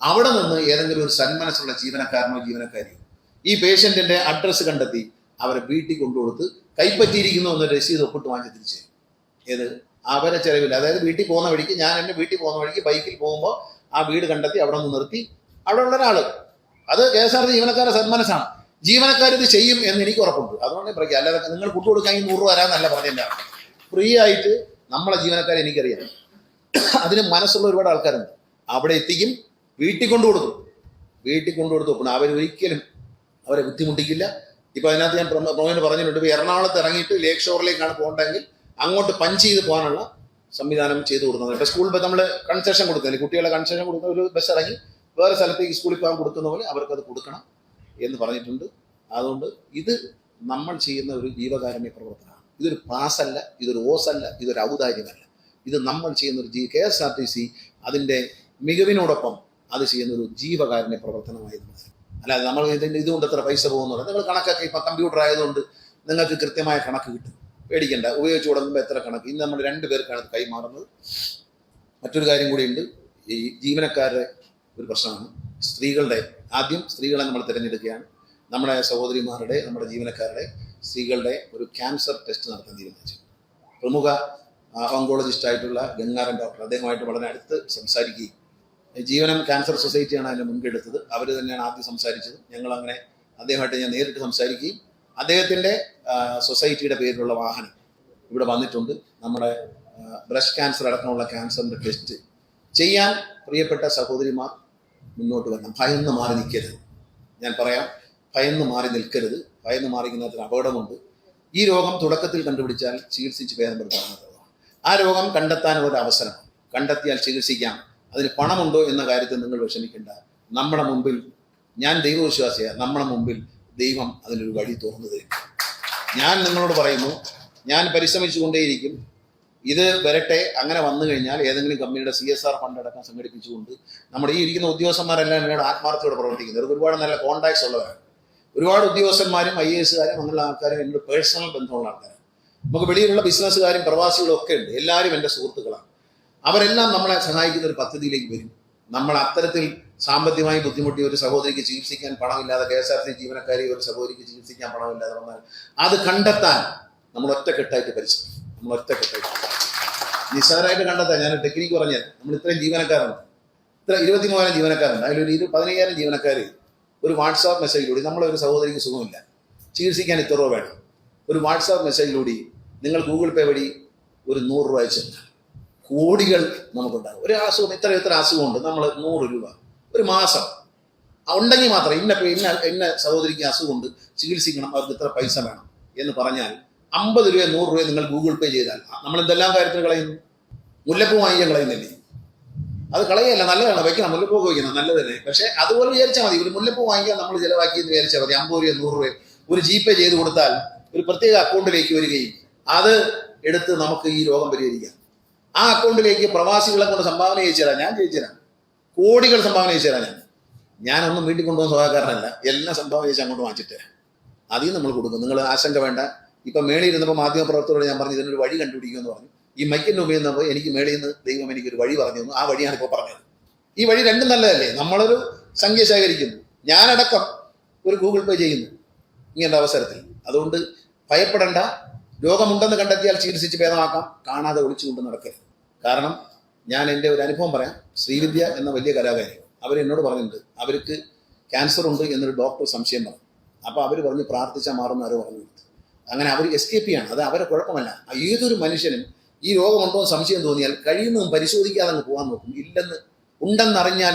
അവിടെ നിന്ന് ഏതെങ്കിലും ഒരു സന്മനസ്സുള്ള ജീവനക്കാരനോ ജീവനക്കാരിയോ ഈ പേഷ്യന്റിന്റെ അഡ്രസ്സ് കണ്ടെത്തി അവരെ വീട്ടിൽ കൊണ്ടുകൊടുത്ത് കൈപ്പറ്റിയിരിക്കുന്നു എന്ന് രസീത് ഒപ്പിട്ട് വാങ്ങിച്ച് തിരിച്ചു. ഏത് അവരെ ചെലവില്ല. അതായത് വീട്ടിൽ പോകുന്ന വഴിക്ക്, ഞാൻ എൻ്റെ വീട്ടിൽ പോകുന്ന വഴിക്ക് ബൈക്കിൽ പോകുമ്പോൾ ആ വീട് കണ്ടെത്തി അവിടെ നിന്ന് നിർത്തി അവിടെ ഉള്ള ഒരാള്, അത് KSRTC ജീവനക്കാരുടെ സന്മനസ്സാണ്. ജീവനക്കാരിത് ചെയ്യും എന്ന് എനിക്ക് ഉറപ്പുണ്ട്. അതുകൊണ്ട് പറയാം. അല്ലാതെ നിങ്ങൾ ഫുഡ് കൊടുക്കാൻ 100 രൂപ തരാമെന്നല്ല പറഞ്ഞതിൻ്റെ ആൾ. ഫ്രീ ആയിട്ട് നമ്മളെ ജീവനക്കാരെ എനിക്കറിയാം. അതിന് മനസ്സുള്ള ഒരുപാട് ആൾക്കാരുണ്ട്. അവിടെ എത്തിക്കും, വീട്ടിൽ കൊണ്ടു കൊടുത്തു. പിന്നെ അവരൊരിക്കലും അവരെ ബുദ്ധിമുട്ടിക്കില്ല. ഇപ്പൊ അതിനകത്ത് ഞാൻ പ്രൊമോന് പറഞ്ഞിട്ടുണ്ട്, ഇപ്പൊ എറണാകുളത്ത് ഇറങ്ങിയിട്ട് ലേക്ക് ഷോറിലേക്കാണ് പോകേണ്ടതെങ്കിൽ അങ്ങോട്ട് പഞ്ച് ചെയ്ത് പോകാനുള്ള സംവിധാനം ചെയ്തു കൊടുക്കുന്നത്. ഇപ്പൊ സ്കൂളിൽ നമ്മൾ കൺസെഷൻ കൊടുക്കുന്നില്ല, കുട്ടികളെ കൺസെഷൻ കൊടുക്കുന്ന ഒരു ബസ് ഇറങ്ങി വേറെ സ്ഥലത്തേക്ക് സ്കൂളിൽ പോകാൻ കൊടുക്കുന്ന പോലെ അവർക്കത് കൊടുക്കണം എന്ന് പറഞ്ഞിട്ടുണ്ട്. അതുകൊണ്ട് ഇത് നമ്മൾ ചെയ്യുന്ന ഒരു ജീവകാരുണ്യ പ്രവർത്തനമാണ്. ഇതൊരു പാസല്ല, ഇതൊരു ഓസല്ല, ഇതൊരു ഔദാര്യമല്ല. ഇത് നമ്മൾ ചെയ്യുന്ന ഒരു KSRTC അതിൻ്റെ മികവിനോടൊപ്പം അത് ചെയ്യുന്ന ഒരു ജീവകാരുണ്യ പ്രവർത്തനമായി. അല്ലാതെ നമ്മൾ ഇതുകൊണ്ട് എത്ര പൈസ പോകുന്നുണ്ട് നിങ്ങൾ കണക്കൊക്കെ ഇപ്പം കമ്പ്യൂട്ടർ ആയതുകൊണ്ട് നിങ്ങൾക്ക് കൃത്യമായ കണക്ക് കിട്ടും. പേടിക്കണ്ട. ഉപയോഗിച്ച് കൊടുക്കുമ്പോൾ എത്ര കണക്ക്. ഇന്ന് നമ്മൾ 2 പേർക്കാണ് കൈമാറുന്നത്. മറ്റൊരു കാര്യം കൂടിയുണ്ട്. ഈ ജീവനക്കാരുടെ ഒരു പ്രശ്നമാണ്. ആദ്യം സ്ത്രീകളെ നമ്മൾ തിരഞ്ഞെടുക്കുകയാണ്. നമ്മുടെ സഹോദരിമാരുടെ, നമ്മുടെ ജീവനക്കാരുടെ, സ്ത്രീകളുടെ ഒരു ക്യാൻസർ ടെസ്റ്റ് നടത്താൻ തീരുമാനിച്ചു. പ്രമുഖ ഓങ്കോളജിസ്റ്റ് ആയിട്ടുള്ള ഗംഗാരൻ ഡോക്ടർ, അദ്ദേഹമായിട്ട് വളരെ അടുത്ത് സംസാരിക്കുകയും ജീവനം ക്യാൻസർ സൊസൈറ്റിയാണ് അതിനെ മുൻകെടുത്തത്. അവർ തന്നെയാണ് ആദ്യം സംസാരിച്ചത്. ഞങ്ങളങ്ങനെ അദ്ദേഹമായിട്ട് ഞാൻ നേരിട്ട് സംസാരിക്കുകയും അദ്ദേഹത്തിൻ്റെ സൊസൈറ്റിയുടെ പേരിലുള്ള വാഹനം ഇവിടെ വന്നിട്ടുണ്ട്. നമ്മുടെ ബ്രസ്റ്റ് ക്യാൻസർ അടക്കമുള്ള ക്യാൻസറിൻ്റെ ടെസ്റ്റ് ചെയ്യാൻ പ്രിയപ്പെട്ട സഹോദരിമാർ മുന്നോട്ട് വരണം. ഭയന്ന് മാറി നിൽക്കരുത്. ഞാൻ പറയാം, ഭയന്ന് മാറി നിൽക്കരുത്. ഭയന്ന് മാറിക്കുന്നതിന് അപകടമുണ്ട്. ഈ രോഗം തുടക്കത്തിൽ കണ്ടുപിടിച്ചാൽ ചികിത്സിച്ച് ഭേദപ്പെടുത്താവുന്ന രോഗമാണ്. ആ രോഗം കണ്ടെത്താനുള്ള അവസരമാണ്. കണ്ടെത്തിയാൽ ചികിത്സിക്കാം. അതിന് പണമുണ്ടോ എന്ന കാര്യത്തിൽ നിങ്ങൾ വിഷമിക്കേണ്ട. നമ്മുടെ മുമ്പിൽ, ഞാൻ ദൈവവിശ്വാസിയാണ്, നമ്മുടെ മുമ്പിൽ ദൈവം അതിനൊരു വഴി തുറന്നു തരും. ഞാൻ നിങ്ങളോട് പറയുന്നു, ഞാൻ പരിശ്രമിച്ചുകൊണ്ടേയിരിക്കും. ഇത് വരട്ടെ. അങ്ങനെ വന്നു കഴിഞ്ഞാൽ ഏതെങ്കിലും കമ്പനിയുടെ CSR ഫണ്ട് അടക്കം സംഘടിപ്പിച്ചുകൊണ്ട് നമ്മുടെ ഈ ഇരിക്കുന്ന ഉദ്യോഗസ്ഥന്മാരെല്ലാം എന്നോട് ആത്മാർത്ഥയോടെ പ്രവർത്തിക്കുന്നത്. അവർക്ക് ഒരുപാട് നല്ല കോൺടാക്ട്സ് ഉള്ളവരാണ്. ഒരുപാട് ഉദ്യോഗസ്ഥന്മാരും IAS അങ്ങനെയുള്ള ആൾക്കാരും എന്നോട് പേഴ്സണൽ ബന്ധമുള്ള ആൾക്കാരാണ്. നമുക്ക് വെളിയിലുള്ള ബിസിനസ്സുകാരും പ്രവാസികളും ഒക്കെ ഉണ്ട്. എല്ലാവരും എൻ്റെ സുഹൃത്തുക്കളാണ്. അവരെല്ലാം നമ്മളെ സഹായിക്കുന്ന ഒരു പദ്ധതിയിലേക്ക് വരും. നമ്മൾ അത്തരത്തിൽ സാമ്പത്തികമായി ബുദ്ധിമുട്ടിയ ഒരു സഹോദരിക്ക് ചികിത്സിക്കാൻ പണമില്ലാതെ, KSRTC ജീവനക്കാരി ഒരു സഹോദരിക്ക് ചികിത്സിക്കാൻ പണമില്ലാതെ വന്നാൽ അത് കണ്ടെത്താൻ നമ്മൾ ഒറ്റക്കെട്ടായിട്ട് പരിശ്രമിക്കും. നമ്മൾ ഒറ്റക്കെട്ടായിട്ട് നിസ്സാരമായിട്ട് കണ്ടെത്താൻ. ഞാൻ ടെക്നിക്ക് പറഞ്ഞാൽ, നമ്മൾ ഇത്രയും ജീവനക്കാരുണ്ട്, 23,000 ജീവനക്കാരുണ്ട്. അതിലൊരു 15,000 ജീവനക്കാർ ഒരു വാട്സാപ്പ് മെസ്സേജിലൂടെ, നമ്മളൊരു സഹോദരിക്ക് സുഖമില്ല, ചികിത്സിക്കാൻ ഇത്ര രൂപ വേണം, ഒരു വാട്സാപ്പ് മെസ്സേജിലൂടെ നിങ്ങൾ ഗൂഗിൾ പേ വഴി ഒരു 100 രൂപ അയച്ചു തന്നാൽ കോടികൾ നമുക്കുണ്ടാകും. ഒരു അസുഖം, ഇത്ര അസുഖമുണ്ട്, നമ്മൾ 100 രൂപ ഒരു മാസം ഉണ്ടെങ്കിൽ മാത്രം, ഇന്ന സഹോദരിക്ക് അസുഖമുണ്ട്, ചികിത്സിക്കണം, അവർക്ക് ഇത്ര പൈസ വേണം എന്ന് പറഞ്ഞാൽ 50 രൂപ 100 രൂപ നിങ്ങൾ ഗൂഗിൾ പേ ചെയ്താൽ നമ്മൾ എന്തെല്ലാം കാര്യത്തിൽ കളയുന്നു? മുല്ലപ്പൂ വാങ്ങിക്കാൻ കളയുന്നില്ലേ? അത് കളയല്ല, നല്ലതാണ്, വയ്ക്കണം, മുല്ലപ്പൂ വയ്ക്കണം, നല്ലതല്ലേ. പക്ഷേ അതുപോലെ വിചാരിച്ചാൽ മതി. ഒരു മുല്ലപ്പൂ വാങ്ങിക്കാൻ നമ്മൾ ചിലവാക്കിയെന്ന് വിചാരിച്ചാൽ മതി. 50 രൂപ 100 രൂപ ഒരു GPay ചെയ്ത് കൊടുത്താൽ ഒരു പ്രത്യേക അക്കൗണ്ടിലേക്ക് വരികയും അത് എടുത്ത് നമുക്ക് ഈ രോഗം പരിഹരിക്കാം. ആ അക്കൗണ്ടിലേക്ക് പ്രവാസികളെ കൊണ്ട് സംഭാവന ചെയ്തു തരാം. ഞാൻ ചെയ്തു തരാം. കോടികൾ സംഭാവന ചെയ്തു തരാം. ഞാനൊന്നും വീട്ടിൽ കൊണ്ടുപോകുന്ന സ്വഭാവക്കാരനല്ല. എല്ലാം സംഭാവന ചെയ്ത് അങ്ങോട്ട് വാങ്ങിച്ചിട്ട് അതിൽ നമ്മൾ കൊടുക്കും. നിങ്ങൾ ആശങ്ക വേണ്ട. ഇപ്പം മേളിൽ ഇരുന്നപ്പോൾ മാധ്യമപ്രവർത്തകരോട് ഞാൻ പറഞ്ഞു, ഇതിനൊരു വഴി കണ്ടുപിടിക്കുമെന്ന് പറഞ്ഞു. ഈ മൈക്കിൻ്റെ മുമ്പിൽ നിന്നപ്പോൾ എനിക്ക് മേളിൽ നിന്ന് ദൈവം എനിക്കൊരു വഴി പറഞ്ഞു തന്നു. ആ വഴിയാണ് ഇപ്പോൾ പറഞ്ഞത്. ഈ വഴി രണ്ടും നല്ലതല്ലേ? നമ്മളൊരു സംഖ്യ ശേഖരിക്കുന്നു, ഞാനടക്കം ഒരു ഗൂഗിൾ പേ ചെയ്യുന്നു ഇങ്ങനത്തെ അവസരത്തിൽ. അതുകൊണ്ട് ഭയപ്പെടേണ്ട. രോഗമുണ്ടെന്ന് കണ്ടെത്തിയാൽ ചികിത്സിച്ച് ഭേദമാക്കാം. കാണാതെ ഒളിച്ചുകൊണ്ട് നടക്കരുത്. കാരണം ഞാൻ എൻ്റെ ഒരു അനുഭവം പറയാം. ശ്രീവിദ്യ എന്ന വലിയ കലാകാരി, അവരെന്നോട് പറഞ്ഞിട്ടുണ്ട്, അവർക്ക് ക്യാൻസർ ഉണ്ട് എന്നൊരു ഡോക്ടർ സംശയം പറഞ്ഞു. അപ്പോൾ അവർ പറഞ്ഞ് പ്രാർത്ഥിച്ചാൽ മാറുന്ന ആരോ പറഞ്ഞു. അങ്ങനെ അവർ എസ്കേപ്പ് ചെയ്യാണ്. അത് അവരെ കുഴപ്പമല്ല. ഏതൊരു മനുഷ്യനും ഈ രോഗമുണ്ടോ എന്ന് സംശയം തോന്നിയാൽ കഴിയുന്നതും പരിശോധിക്കാതെ അങ്ങ് പോകാൻ നോക്കും. ഉണ്ടെന്നറിഞ്ഞാൽ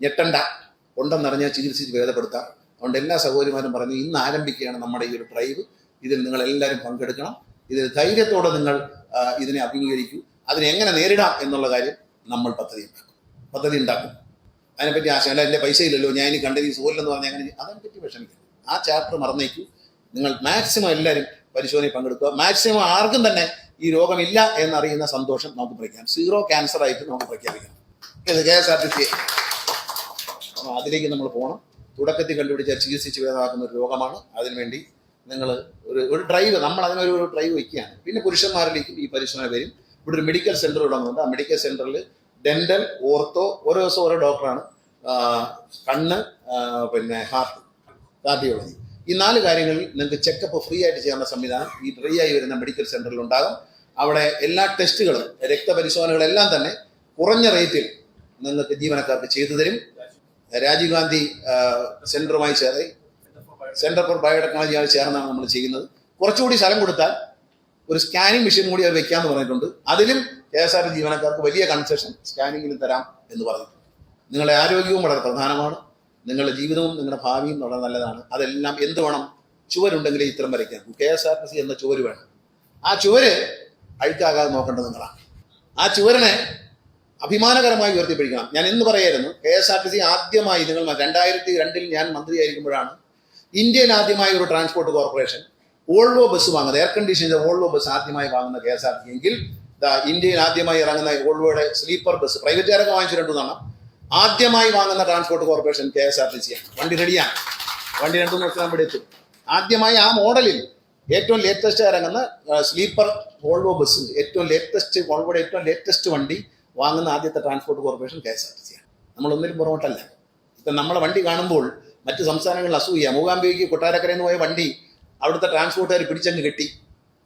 ഞെട്ടണ്ട. ഉണ്ടെന്നറിഞ്ഞാൽ ചികിത്സിച്ച് ഭേദപ്പെടുത്താം. അതുകൊണ്ട് എല്ലാ സഹോദരിമാരും പറഞ്ഞു, ഇന്ന് ആരംഭിക്കുകയാണ് നമ്മുടെ ഈ ഒരു ഡ്രൈവ്. ഇതിൽ നിങ്ങൾ എല്ലാവരും പങ്കെടുക്കണം. ഇതിൽ ധൈര്യത്തോടെ നിങ്ങൾ ഇതിനെ അഭിമുഖീകരിക്കൂ. അതിനെങ്ങനെ നേരിടാം എന്നുള്ള കാര്യം നമ്മൾ പദ്ധതി ഉണ്ടാക്കും. അതിനെപ്പറ്റി ആശയല്ല. എൻ്റെ പൈസ ഇല്ലല്ലോ, ഞാൻ ഇനി കണ്ടത് സുഖമില്ലെന്ന് പറഞ്ഞാൽ അങ്ങനെ അതിനെപ്പറ്റി വിഷമിക്കും. ആ ചാപ്റ്റർ മറന്നേക്കൂ. നിങ്ങൾ മാക്സിമം എല്ലാവരും പരിശോധനയിൽ പങ്കെടുക്കുക. മാക്സിമം ആർക്കും തന്നെ ഈ രോഗമില്ല എന്നറിയുന്ന സന്തോഷം നമുക്ക് പ്രഖ്യാപിക്കാം. 0 ക്യാൻസർ ആയിട്ട് നമുക്ക് പ്രഖ്യാപിക്കാം. ഇത് KSRTC. അതിലേക്ക് നമ്മൾ പോകണം. തുടക്കത്തിൽ കണ്ടുപിടിച്ചാൽ ചികിത്സിച്ച് ഭേദമാക്കുന്ന ഒരു രോഗമാണ്. അതിനുവേണ്ടി നിങ്ങൾ ഒരു ഡ്രൈവ്, നമ്മൾ അതിനൊരു ഡ്രൈവ് വയ്ക്കുകയാണ്. പിന്നെ പുരുഷന്മാരിലേക്കും ഈ പരിശോധന വരും. ഇവിടെ ഒരു മെഡിക്കൽ സെൻറ്റർ തുടങ്ങുന്നുണ്ട്. ആ മെഡിക്കൽ സെൻറ്ററിൽ ഡെൻ്റൽ, ഓർത്തോ, ഓരോ ദിവസം ഓരോ ഡോക്ടറാണ്. കണ്ണ്, പിന്നെ ഹാർട്ട്, കാർഡിയോളജി, ഈ 4 കാര്യങ്ങളിൽ നിങ്ങൾക്ക് ചെക്കപ്പ് ഫ്രീ ആയിട്ട് ചെയ്യാനുള്ള സംവിധാനം ഈ ഡ്രൈ ആയി വരുന്ന മെഡിക്കൽ സെൻറ്ററിൽ ഉണ്ടാകും. അവിടെ എല്ലാ ടെസ്റ്റുകളും, രക്തപരിശോധനകളെല്ലാം തന്നെ കുറഞ്ഞ റേറ്റിൽ നിങ്ങൾക്ക് ജീവനക്കാർക്ക് ചെയ്തു തരും. രാജീവ് ഗാന്ധി സെൻറ്ററുമായി ചേർന്ന്, സെൻറ്റർ ഫോർ ബയോടെക്നോളജിയാണ് ചേർന്നാണ് നമ്മൾ ചെയ്യുന്നത്. കുറച്ചുകൂടി സ്ഥലം കൊടുത്താൽ ഒരു സ്കാനിങ് മെഷീൻ കൂടി അവർ വെക്കാമെന്ന് പറഞ്ഞിട്ടുണ്ട്. അതിലും KSRTC ജീവനക്കാർക്ക് വലിയ കൺസെഷൻ സ്കാനിങ്ങിലും തരാം എന്ന് പറഞ്ഞിട്ടുണ്ട്. നിങ്ങളുടെ ആരോഗ്യവും വളരെ പ്രധാനമാണ്. നിങ്ങളുടെ ജീവിതവും നിങ്ങളുടെ ഭാവിയും വളരെ നല്ലതാണ്. അതെല്ലാം എന്ത് വേണം? ചുവരുണ്ടെങ്കിലേ ചിത്രം വരയ്ക്കാം. KSRTC എന്ന ചുവര് വേണം. ആ ചുവര് അഴുക്കാകാതെ നോക്കേണ്ടത് നിങ്ങളാണ്. ആ ചുവരിനെ അഭിമാനകരമായി ഉയർത്തിപ്പിടിക്കണം. ഞാൻ എന്ന് പറയായിരുന്നു, KSRTC ആദ്യമായി, നിങ്ങൾ 2002 ഞാൻ മന്ത്രിയായിരിക്കുമ്പോഴാണ് ഇന്ത്യയിൽ ആദ്യമായി ഒരു ട്രാൻസ്പോർട്ട് കോർപ്പറേഷൻ വോൾവോ ബസ് വാങ്ങുന്നത്. എയർ കണ്ടീഷൻ വോൾവോ ബസ് ആദ്യമായി വാങ്ങുന്ന KSRTC എങ്കിൽ ഇന്ത്യയിൽ ആദ്യമായി ഇറങ്ങുന്ന വോൾവോയുടെ സ്ലീപ്പർ ബസ്, പ്രൈവറ്റുകാരൊക്കെ വാങ്ങിച്ചു 2 തവണ, ആദ്യമായി വാങ്ങുന്ന ട്രാൻസ്പോർട്ട് കോർപ്പറേഷൻ KSRTC ആണ്. വണ്ടി റെഡിയാണ്. വണ്ടി 2 ദിവസം ഇവിടെ എത്തും. ആദ്യമായി ആ മോഡലിൽ ഏറ്റവും ലേറ്റസ്റ്റ് ഇറങ്ങുന്ന സ്ലീപ്പർ വോൾവോ ബസ്, വോൾവോയുടെ ഏറ്റവും ലേറ്റസ്റ്റ് വണ്ടി വാങ്ങുന്ന ആദ്യത്തെ ട്രാൻസ്പോർട്ട് കോർപ്പറേഷൻ KSRTC ആണ്. നമ്മളൊന്നിനും പുറകോട്ടല്ല. ഇപ്പം നമ്മളെ വണ്ടി കാണുമ്പോൾ മറ്റ് സംസ്ഥാനങ്ങളിൽ അസൂയ. മൂകാംബികയ്ക്ക് കൊട്ടാരക്കരയിൽ നിന്ന് പോയ വണ്ടി അവിടുത്തെ ട്രാൻസ്പോർട്ടുകാർ പിടിച്ചങ്ങ് കെട്ടി.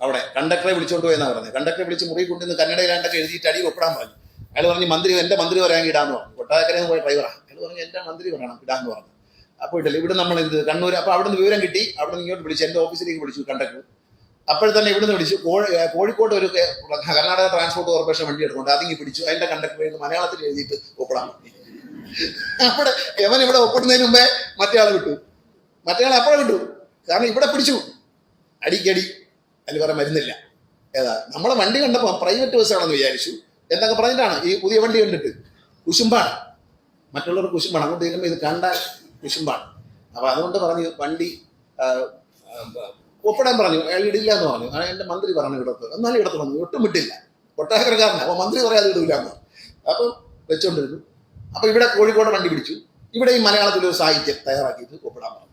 അവിടെ കണ്ടക്ടറെ വിളിച്ചുകൊണ്ട് പോയെന്നാണ് പറഞ്ഞത്. കണ്ടക്ടറെ വിളിച്ച് മുറി കൊണ്ടുവന്ന് കന്നഡയിലാണ്ടൊക്കെ എഴുതിയിട്ട് അടി ഒപ്പിടാൻ പറഞ്ഞു. അയാൾ പറഞ്ഞു, എൻ്റെ മന്ത്രി പറയാൻ ഇടാന്ന് പറഞ്ഞു. കൊട്ടാരക്കരയിൽ നിന്ന് പോയ ഡ്രൈവറാണ്. അയാൾ പറഞ്ഞു, എൻ്റെ മന്ത്രി പറയണം ഇടാന്ന് പറഞ്ഞു. പോയിട്ടില്ല. ഇവിടെ നമ്മൾ എന്ത് കണ്ണൂർ, അപ്പോൾ അവിടെ നിന്ന് വിവരം കിട്ടി, അവിടെ നിന്ന് ഇങ്ങോട്ട് വിളിച്ചു, എൻ്റെ ഓഫീസിലേക്ക് വിളിച്ചു കണ്ടക്ടർ. അപ്പോൾ തന്നെ ഇവിടുന്ന് വിളിച്ചു, കോഴിക്കോട് ഒരു കർണാടക ട്രാൻസ്പോർട്ട് കോർപ്പറേഷൻ വണ്ടി എടുക്കുന്നുണ്ട്, അതിങ്ങി പിടിച്ചു, അതിൻ്റെ കണ്ടക്ടർ മലയാളത്തിൽ എഴുതിയിട്ട് ഒപ്പിടാൻ പറഞ്ഞു. അവിടെ എവൻ ഇവിടെ ഒപ്പിടുന്നതിന് മുമ്പേ മറ്റേ ആളെ വിട്ടു, മറ്റേ ആളെ അപ്പോഴെ വിട്ടു. കാരണം ഇവിടെ പിടിച്ചു, അടിക്കടി അതിൽ വേറെ മരുന്നില്ല. ഏതാ നമ്മളെ വണ്ടി കണ്ടപ്പോൾ പ്രൈവറ്റ് ബസ്സാണെന്ന് വിചാരിച്ചു. എന്തൊക്കെ പറഞ്ഞിട്ടാണ് ഈ പുതിയ വണ്ടി കണ്ടിട്ട് കുശുമ്പാണ്, മറ്റുള്ളവർ കുശുമ്പാണ്, അങ്ങോട്ട് ചെല്ലുമ്പോൾ ഇത് കണ്ടാൽ കുശുമ്പാണ്. അപ്പോൾ അതുകൊണ്ട് പറഞ്ഞു വണ്ടി ഒപ്പിടാൻ പറഞ്ഞു. അയാൾ ഇടില്ല എന്ന് പറഞ്ഞു. എൻ്റെ മന്ത്രി പറഞ്ഞു ഇടത്ത്, എന്നാലും ഇടത്ത് വന്നു, ഒട്ടും വിട്ടില്ല, കൊട്ടാരക്കാരനാണ്. അപ്പോൾ മന്ത്രി പറയാതെ ഇടില്ല എന്ന്. അപ്പം വെച്ചോണ്ടിരുന്നു. അപ്പോൾ ഇവിടെ കോഴിക്കോട് വണ്ടി പിടിച്ചു, ഇവിടെ ഈ മലയാളത്തിലൊരു സാഹിത്യം തയ്യാറാക്കിയിട്ട് ഒപ്പിടാൻ പറഞ്ഞു.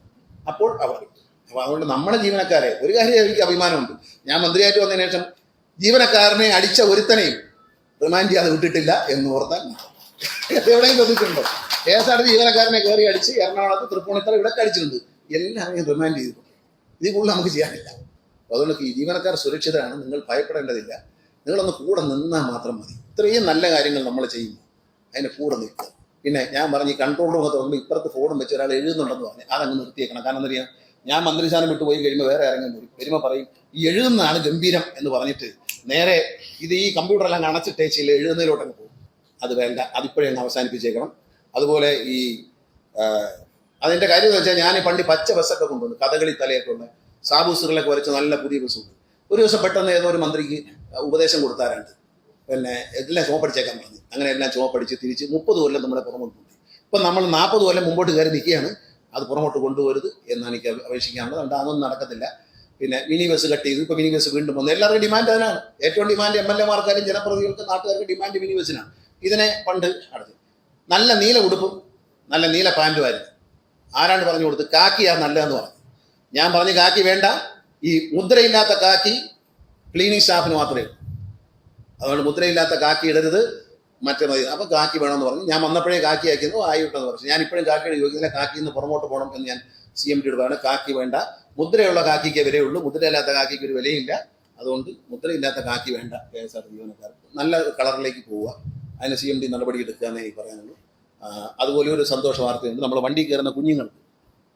അപ്പോൾ അവർ വിട്ടു. അപ്പോൾ അതുകൊണ്ട് നമ്മുടെ ജീവനക്കാരെ ഒരു കാര്യം എനിക്ക് അഭിമാനമുണ്ട്, ഞാൻ മന്ത്രിയായിട്ട് വന്നതിന് ശേഷം ജീവനക്കാരനെ അടിച്ച ഒരുത്തനെയും റിമാൻഡ് ചെയ്യാതെ വിട്ടിട്ടില്ല എന്ന് ഓർത്താൽ എവിടെയും ശ്രദ്ധിച്ചിട്ടുണ്ടോ? KSRTC ജീവനക്കാരനെ കയറി അടിച്ച് എറണാകുളത്ത്, തൃപ്പൂണിത്തറ ഇവിടെ അടിച്ചിട്ടുണ്ട്, എല്ലാവരെയും റിമാൻഡ് ചെയ്തിട്ടുണ്ട്. ഇതിൽ കൂടുതൽ നമുക്ക് ചെയ്യാനില്ല. അതുകൊണ്ട് ഈ ജീവനക്കാർ സുരക്ഷിതരാണ്, നിങ്ങൾ ഭയപ്പെടേണ്ടതില്ല. നിങ്ങളൊന്ന് കൂടെ നിന്നാൽ മാത്രം മതി. ഇത്രയും നല്ല കാര്യങ്ങൾ നമ്മൾ ചെയ്യുന്നു, അതിൻ്റെ കൂടെ നിൽക്കുക. പിന്നെ ഞാൻ പറഞ്ഞു ഈ കൺട്രോൾ റൂം തുറന്ന് ഇപ്പുറത്ത് ഫോണും വെച്ച് ഒരാൾ എഴുതുന്നുണ്ടെന്ന് പറഞ്ഞു, അതങ്ങ് നിർത്തിയേക്കണം. കാരണം എന്താ പറയുക, ഞാൻ മന്ത്രിസ്ഥാനം വിട്ടു പോയി കഴിയുമ്പോൾ വേറെ ഇറങ്ങി വരുമ്പോൾ പറയും ഈ എഴുതുന്നതാണ് ഗംഭീരം എന്ന് പറഞ്ഞിട്ട് നേരെ ഇത് ഈ കമ്പ്യൂട്ടറെല്ലാം അണച്ചിട്ടേച്ചില്ല എഴുതുന്നതിലോട്ടങ്ങ് പോകും. അത് വേണ്ട, അതിപ്പോഴേ അങ്ങ് അവസാനിപ്പിച്ചേക്കണം. അതുപോലെ ഈ അതിൻ്റെ കാര്യം എന്ന് വെച്ചാൽ ഞാൻ പണ്ട് പച്ച ബസ്സൊക്കെ കൊണ്ടുവന്നു, കഥകളി തലയൊക്കെ ഉണ്ട്, സാബൂസുകളൊക്കെ വരച്ച് നല്ല പുതിയ ബസ്സുണ്ട്. ഒരു ദിവസം പെട്ടെന്ന് ഏതോ ഒരു മന്ത്രിക്ക് ഉപദേശം കൊടുത്താറുണ്ട്, പിന്നെ എല്ലാം ചുമപ്പടിച്ചേക്കാൻ പറഞ്ഞു. അങ്ങനെ എല്ലാം ചുമപ്പടിച്ച് തിരിച്ച് 30 കൊല്ലം നമ്മുടെ പുറമോട്ട് കൊണ്ടു. ഇപ്പം നമ്മൾ 40 കൊല്ലം മുമ്പോട്ട് കയറി നിൽക്കുകയാണ്, അത് പുറമോട്ട് കൊണ്ടുപോകരുത് എന്നാണ് എനിക്ക് അപേക്ഷിക്കാനുള്ളത്. അതുകൊണ്ട് അതൊന്നും നടക്കത്തില്ല. പിന്നെ മിനി ബസ് കട്ട് ചെയ്തു, ഇപ്പോൾ മിനി ബസ് വീണ്ടും വന്നു. എല്ലാവർക്കും ഡിമാൻഡ് അതിനാണ്, ഏറ്റവും ഡിമാൻഡ് MLA-മാർക്കാരും ജനപ്രതിനിധികൾക്ക് നാട്ടുകാർക്ക് ഡിമാൻഡ് മിനി ബസ്സിനാണ്. ഇതിനെ പണ്ട് അടച്ചു. നല്ല നീല ഉടുപ്പും നല്ല നീല പാൻറ്റുമായിരുന്നു. ആരാണ് പറഞ്ഞു കൊടുത്ത് കാക്കിയാണ് നല്ലതെന്ന് പറഞ്ഞു. ഞാൻ പറഞ്ഞു കാക്കി വേണ്ട, ഈ മുദ്രയില്ലാത്ത കാക്കി ക്ലീനിങ് സ്റ്റാഫിന് മാത്രമേ ഉള്ളൂ, അതുകൊണ്ട് മുദ്രയില്ലാത്ത കാക്കി ഇടരുത്, മറ്റേ മതി. അപ്പോൾ കാക്കി വേണമെന്ന് പറഞ്ഞു. ഞാൻ വന്നപ്പോഴേ കാക്കി ആക്കിയെന്നു ആയിട്ടെന്ന് പറഞ്ഞു. ഞാൻ ഇപ്പോഴും കാക്കിയുടെ ചോദിക്കുന്നില്ല, കാക്കിയിൽ നിന്ന് പുറമോട്ട് പോകണം എന്ന് ഞാൻ CMD പറഞ്ഞു. കാക്കി വേണ്ട, മുദ്രയുള്ള കാക്കിക്ക് വിലയുള്ളൂ, മുദ്രയില്ലാത്ത കാക്കിക്ക് ഒരു വിലയില്ല. അതുകൊണ്ട് മുദ്രയില്ലാത്ത കാക്കി വേണ്ട KSRTC ജീവനക്കാർക്ക്. നല്ല കളറിലേക്ക് പോവുക, അതിന് CMD നടപടി എടുക്കുക എന്നേ പറയാനുള്ളൂ. അതുപോലെ ഒരു സന്തോഷ വാർത്തയുണ്ട്, നമ്മൾ വണ്ടി കയറുന്ന കുഞ്ഞുങ്ങൾക്ക്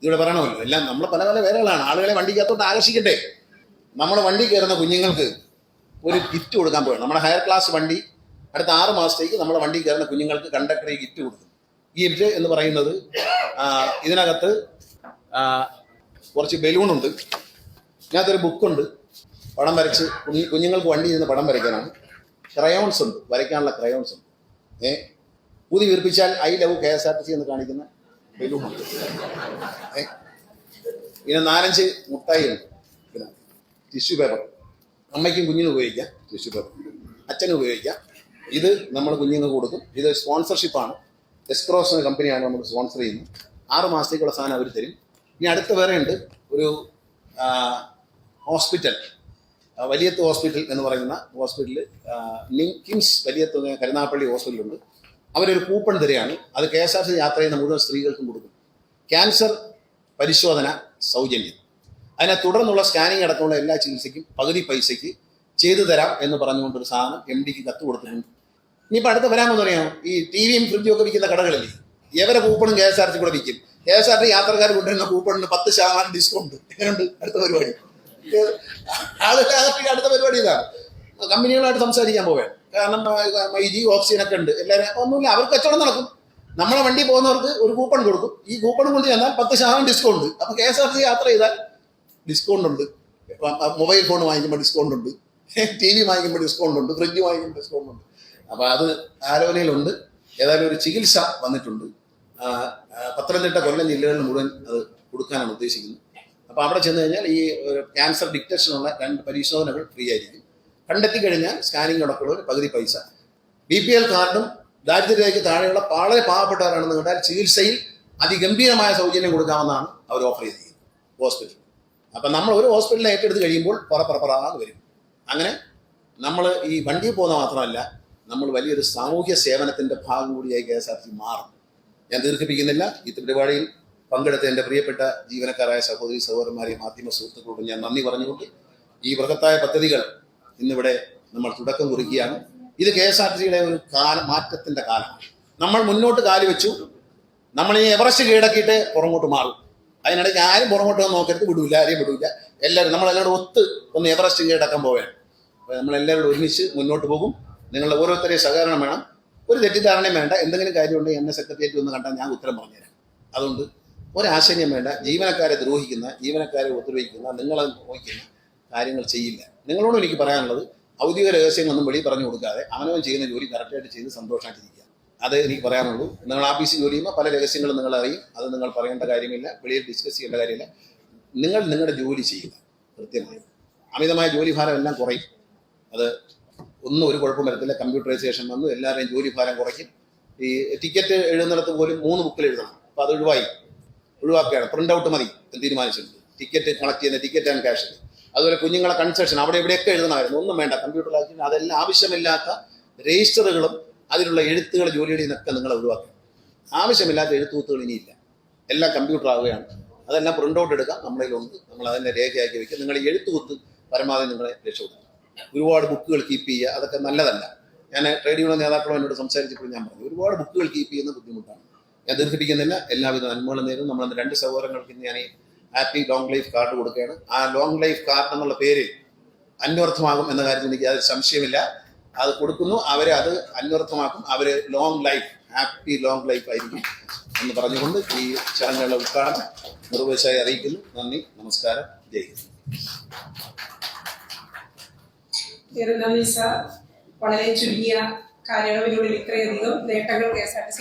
ഇതിവിടെ പറയണമല്ലോ. എല്ലാം നമ്മൾ പല പല വേലകളാണ്, ആളുകളെ വണ്ടിക്കകത്തോട്ട് ആകർഷിക്കട്ടെ. നമ്മൾ വണ്ടി കയറുന്ന കുഞ്ഞുങ്ങൾക്ക് ഒരു ഗിഫ്റ്റ് കൊടുക്കാൻ പോവുകയാണ്. നമ്മുടെ ഹയർ ക്ലാസ് വണ്ടി അടുത്ത 6 മാസത്തേക്ക് നമ്മുടെ വണ്ടി കയറുന്ന കുഞ്ഞുങ്ങൾക്ക് കണ്ടക്ടർ ഈ ഗിഫ്റ്റ് കൊടുക്കും. ഗിഫ്റ്റ് എന്ന് പറയുന്നത് ഇതിനകത്ത് കുറച്ച് ബലൂണുണ്ട്, ഇതിനകത്തൊരു ബുക്കുണ്ട്, പടം വരച്ച് കുഞ്ഞുങ്ങൾക്ക് വണ്ടി നിന്ന് പടം വരയ്ക്കാനാണ്. ക്രയോൺസ് ഉണ്ട്, വരയ്ക്കാനുള്ള ക്രയോൺസ് ഉണ്ട്. ഊതി വീർപ്പിച്ചാൽ I love KSRTC എന്ന് കാണിക്കുന്ന ബലൂണുണ്ട്. പിന്നെ 4-5 മുട്ടായി ഉണ്ട്. പിന്നെ ടിഷ്യൂ പേപ്പർ, അമ്മയ്ക്കും കുഞ്ഞിനും ഉപയോഗിക്കാം ടിഷ്യൂ പേപ്പർ, അച്ഛനും ഉപയോഗിക്കാം. ഇത് നമ്മൾ കുഞ്ഞുങ്ങൾക്ക് കൊടുക്കും. ഇത് സ്പോൺസർഷിപ്പാണ്, എസ്ക്രോസ് എന്ന കമ്പനിയാണ് നമ്മൾ സ്പോൺസർ ചെയ്യുന്നത്. 6 മാസത്തേക്കുള്ള സാധനം അവർ തരും. ഇനി അടുത്ത വേറെ ഉണ്ട്, ഒരു ഹോസ്പിറ്റൽ, വലിയത്ത് ഹോസ്പിറ്റൽ എന്ന് പറയുന്ന ഹോസ്പിറ്റലിൽ കിംസ് വലിയത്ത് കരുനാഗപ്പള്ളി ഹോസ്പിറ്റലുണ്ട്. അവരൊരു കൂപ്പൺ തരികയാണ്, അത് KSRTC യാത്ര ചെയ്യുന്ന മുഴുവൻ സ്ത്രീകൾക്കും കൊടുക്കും. ക്യാൻസർ പരിശോധന സൗജന്യം, അതിനെ തുടർന്നുള്ള സ്കാനിങ് അടക്കമുള്ള എല്ലാ ചികിത്സയ്ക്കും പകുതി പൈസയ്ക്ക് ചെയ്തു തരാം എന്ന് പറഞ്ഞുകൊണ്ടൊരു സാധനം MDക്ക് കത്ത് കൊടുത്തിട്ടുണ്ട്. ഇനിയിപ്പോൾ അടുത്ത് വരാമെന്ന് പറയാം, ഈ TVയും ഫ്രിഡ്ജും ഒക്കെ വിൽക്കുന്ന കടകളില്ലേ, ഇവരെ കൂപ്പണും KSRTC കൂടെ വിൽക്കും. KSRTC യാത്രക്കാർ കൊണ്ടുവരുന്ന കൂപ്പണിന് 10% ഡിസ്കൗണ്ട്. എങ്ങനെയുണ്ട് അടുത്ത പരിപാടി? ആളുകൾ അടുത്ത പരിപാടി ഇതാണ്, കമ്പനികളായിട്ട് സംസാരിക്കാൻ പോവുകയാണ്. കാരണം MyG ഓക്സിജനൊക്കെ ഉണ്ട്, എല്ലാവരും ഒന്നുമില്ല, അവർക്ക് കച്ചവടം നടക്കും. നമ്മളെ വണ്ടി പോകുന്നവർക്ക് ഒരു കൂപ്പൺ കൊടുക്കും, ഈ കൂപ്പൺ കൊണ്ട് ചെന്നാൽ 10% ഡിസ്കൗണ്ട്. അപ്പോൾ KSRTC യാത്ര ചെയ്താൽ ഡിസ്കൗണ്ട് ഉണ്ട്, മൊബൈൽ ഫോൺ വാങ്ങിക്കുമ്പോൾ ഡിസ്കൗണ്ട് ഉണ്ട്, TV വാങ്ങിക്കുമ്പോൾ ഡിസ്കൗണ്ട് ഉണ്ട്, ഫ്രിഡ്ജ് വാങ്ങിക്കുമ്പോൾ ഡിസ്കൗണ്ട് ഉണ്ട്. അപ്പോൾ അത് ആലോചനയിലുണ്ട്. ഏതായാലും ഒരു ചികിത്സ വന്നിട്ടുണ്ട്. പത്തനംതിട്ട, കൊല്ലം ജില്ലകളിൽ മുഴുവൻ അത് കൊടുക്കാനാണ് ഉദ്ദേശിക്കുന്നത്. അപ്പോൾ അവിടെ ചെന്ന് കഴിഞ്ഞാൽ ഈ ക്യാൻസർ ഡിറ്റക്ഷനുള്ള 2 പരിശോധനകൾ ഫ്രീ ആയിരിക്കും. കണ്ടെത്തി കഴിഞ്ഞാൽ സ്കാനിങ് അടക്കമുള്ള പകുതി പൈസ. BPL കാർഡും ദാരിദ്ര്യരേഖയ്ക്ക് താഴെയുള്ള വളരെ പാവപ്പെട്ടവരാണെന്ന് കണ്ടാൽ ചികിത്സയിൽ അതിഗംഭീരമായ സൗജന്യം കൊടുക്കാമെന്നാണ് അവർ ഓഫർ ചെയ്തിരിക്കുന്നത് ഹോസ്പിറ്റൽ. അപ്പം നമ്മൾ ഒരു ഹോസ്പിറ്റലിൽ ഏറ്റെടുത്ത് കഴിയുമ്പോൾ പറപ്പറപ്പറാന്ന് വരും. അങ്ങനെ നമ്മൾ ഈ വണ്ടിയിൽ പോകുന്ന മാത്രമല്ല, നമ്മൾ വലിയൊരു സാമൂഹ്യ സേവനത്തിൻ്റെ ഭാഗം കൂടിയായി KSRTC മാറും. ഞാൻ ദീർഘിപ്പിക്കുന്നില്ല. ഈ പരിപാടിയിൽ പങ്കെടുത്ത എൻ്റെ പ്രിയപ്പെട്ട ജീവനക്കാരായ സഹോദരി സഹോദരന്മാരെയും മാധ്യമ സുഹൃത്തുക്കളോടും ഞാൻ നന്ദി പറഞ്ഞുകൊണ്ട് ഈ ബൃഹത്തായ പദ്ധതികൾ ഇന്നിവിടെ നമ്മൾ തുടക്കം കുറിക്കുകയാണ്. ഇത് KSRTCയുടെ ഒരു മാറ്റത്തിൻ്റെ കാലമാണ്. നമ്മൾ മുന്നോട്ട് കാല് വെച്ചു, നമ്മൾ ഈ എവറസ്റ്റ് കീഴടക്കിയിട്ട് പുറകോട്ട് മാറും. അതിനിടയ്ക്ക് ആരും പുറകോട്ട് നോക്കരുത്, വിടൂല, ആരെയും വിടൂല. എല്ലാവരും നമ്മളെല്ലാവരും ഒത്ത് ഒന്ന് എവറസ്റ്റ് കീഴടക്കാൻ പോവുകയാണ്. അപ്പോൾ നമ്മളെല്ലാവരും ഒരുമിച്ച് മുന്നോട്ട് പോകും. നിങ്ങളുടെ ഓരോരുത്തരെയും സഹകരണം വേണം. ഒരു തെറ്റിദ്ധാരണയും വേണ്ട. എന്തെങ്കിലും കാര്യമുണ്ടെങ്കിൽ എന്നെ സെക്രട്ടേറിയറ്റ് ഒന്ന് കണ്ടാൽ ഞാൻ ഉത്തരം പറഞ്ഞുതരാം. അതുകൊണ്ട് ഒരാശയം വേണ്ട. ജീവനക്കാരെ ദ്രോഹിക്കുന്ന, ജീവനക്കാരെ ഉപദ്രവിക്കുന്ന, നിങ്ങളെ നോക്കുന്ന കാര്യങ്ങൾ ചെയ്യില്ല. നിങ്ങളോടും എനിക്ക് പറയാനുള്ളത്, ഔദ്യോഗിക രഹസ്യങ്ങളൊന്നും വെളി പറഞ്ഞു കൊടുക്കാതെ അവനവൻ ചെയ്യുന്ന ജോലി കറക്റ്റായിട്ട് ചെയ്ത് സന്തോഷമായിട്ടിരിക്കുക. അത് എനിക്ക് പറയാനുള്ളൂ. നിങ്ങൾ ആഫീസിൽ ജോലി ചെയ്യുമ്പോൾ പല രഹസ്യങ്ങളും നിങ്ങൾ അറിയും. അത് നിങ്ങൾ പറയേണ്ട കാര്യമില്ല, വെളിയിൽ ഡിസ്കസ് ചെയ്യേണ്ട കാര്യമില്ല. നിങ്ങൾ നിങ്ങളുടെ ജോലി ചെയ്യുക കൃത്യമായി. അമിതമായ ജോലി ഭാരം എല്ലാം കുറയും. അത് ഒന്നും ഒരു കുഴപ്പം വരത്തില്ല. കമ്പ്യൂട്ടറൈസേഷൻ വന്നു, എല്ലാവരുടെയും ജോലി ഭാരം കുറയ്ക്കും. ഈ ടിക്കറ്റ് എഴുതുന്നിടത്ത് പോലും 3 ബുക്കിൽ എഴുതണം. അപ്പോൾ അത് ഒഴിവാക്കുകയാണ്. പ്രിൻ്റ് ഔട്ട് മതി എന്ന് തീരുമാനിച്ചിട്ടുണ്ട്. ടിക്കറ്റ് കളക്ട് ചെയ്യുന്ന ടിക്കറ്റ് ആൻഡ് ക്യാഷ്. അതുപോലെ കുഞ്ഞുങ്ങളെ കൺസെഷൻ അവിടെ ഇവിടെയൊക്കെ എഴുതണമായിരുന്നു. ഒന്നും വേണ്ട, കമ്പ്യൂട്ടറിലാക്കി അതെല്ലാം ആവശ്യമില്ലാത്ത രജിസ്റ്ററുകളും അതിലുള്ള എഴുത്തുകൾ ജോലിയുടെ നിന്നൊക്കെ നിങ്ങൾ ഒഴിവാക്കുക. ആവശ്യമില്ലാത്ത എഴുത്തുകുത്തുകൾ ഇനിയില്ല, എല്ലാം കമ്പ്യൂട്ടർ ആവുകയാണ്. അതെല്ലാം പ്രിൻ്റ് ഔട്ട് എടുക്കാം, നമ്മളിലുണ്ട്. നമ്മൾ അതിനെ രേഖയാക്കി വയ്ക്കുക. നിങ്ങൾ എഴുത്തുകുത്ത് പരമാവധി നിങ്ങളെ രക്ഷപ്പെടുത്തും. ഒരുപാട് ബുക്കുകൾ കീപ്പ് ചെയ്യുക, അതൊക്കെ നല്ലതല്ല. ഞാൻ ട്രേഡ് യൂണിയൻ നേതാക്കളും എന്നോട് സംസാരിച്ചപ്പോൾ ഞാൻ പറഞ്ഞു, ഒരുപാട് ബുക്കുകൾ കീപ്പ് ചെയ്യുന്നത് ബുദ്ധിമുട്ടാണ്. ഞാൻ ദീർഘിപ്പിക്കുന്നില്ല. എല്ലാവിധ നന്മകളും നേരും. നമ്മൾ 2 സഹോദരങ്ങൾക്ക് ഞാൻ ഈ ഹാപ്പി ലോങ് ലൈഫ് കാർഡ് കൊടുക്കുകയാണ്. ആ ലോങ് ലൈഫ് കാർഡ് എന്നുള്ള പേര് അന്വർത്ഥമാകും എന്ന കാര്യത്തിൽ എനിക്ക് അത് സംശയമില്ല. അത് കൊടുക്കുന്നു, അവരെ അത് അന്വർത്ഥമാക്കും. അവർ long life, happy long life ആയിരിക്കും എന്ന് പറഞ്ഞുകൊണ്ട് ഈ ചടങ്ങുകളുടെ ഉദ്ഘാടനം നിർവഹിച്ചായി അറിയിക്കുന്നു. നന്ദി, നമസ്കാരം, ജയ് ഹിന്ദ്. നന്ദി സാർ. വളരെ ചുരുങ്ങിയ കാലയളവിനുള്ളിൽ ഇത്രയധികം നേട്ടങ്ങൾ KSRTC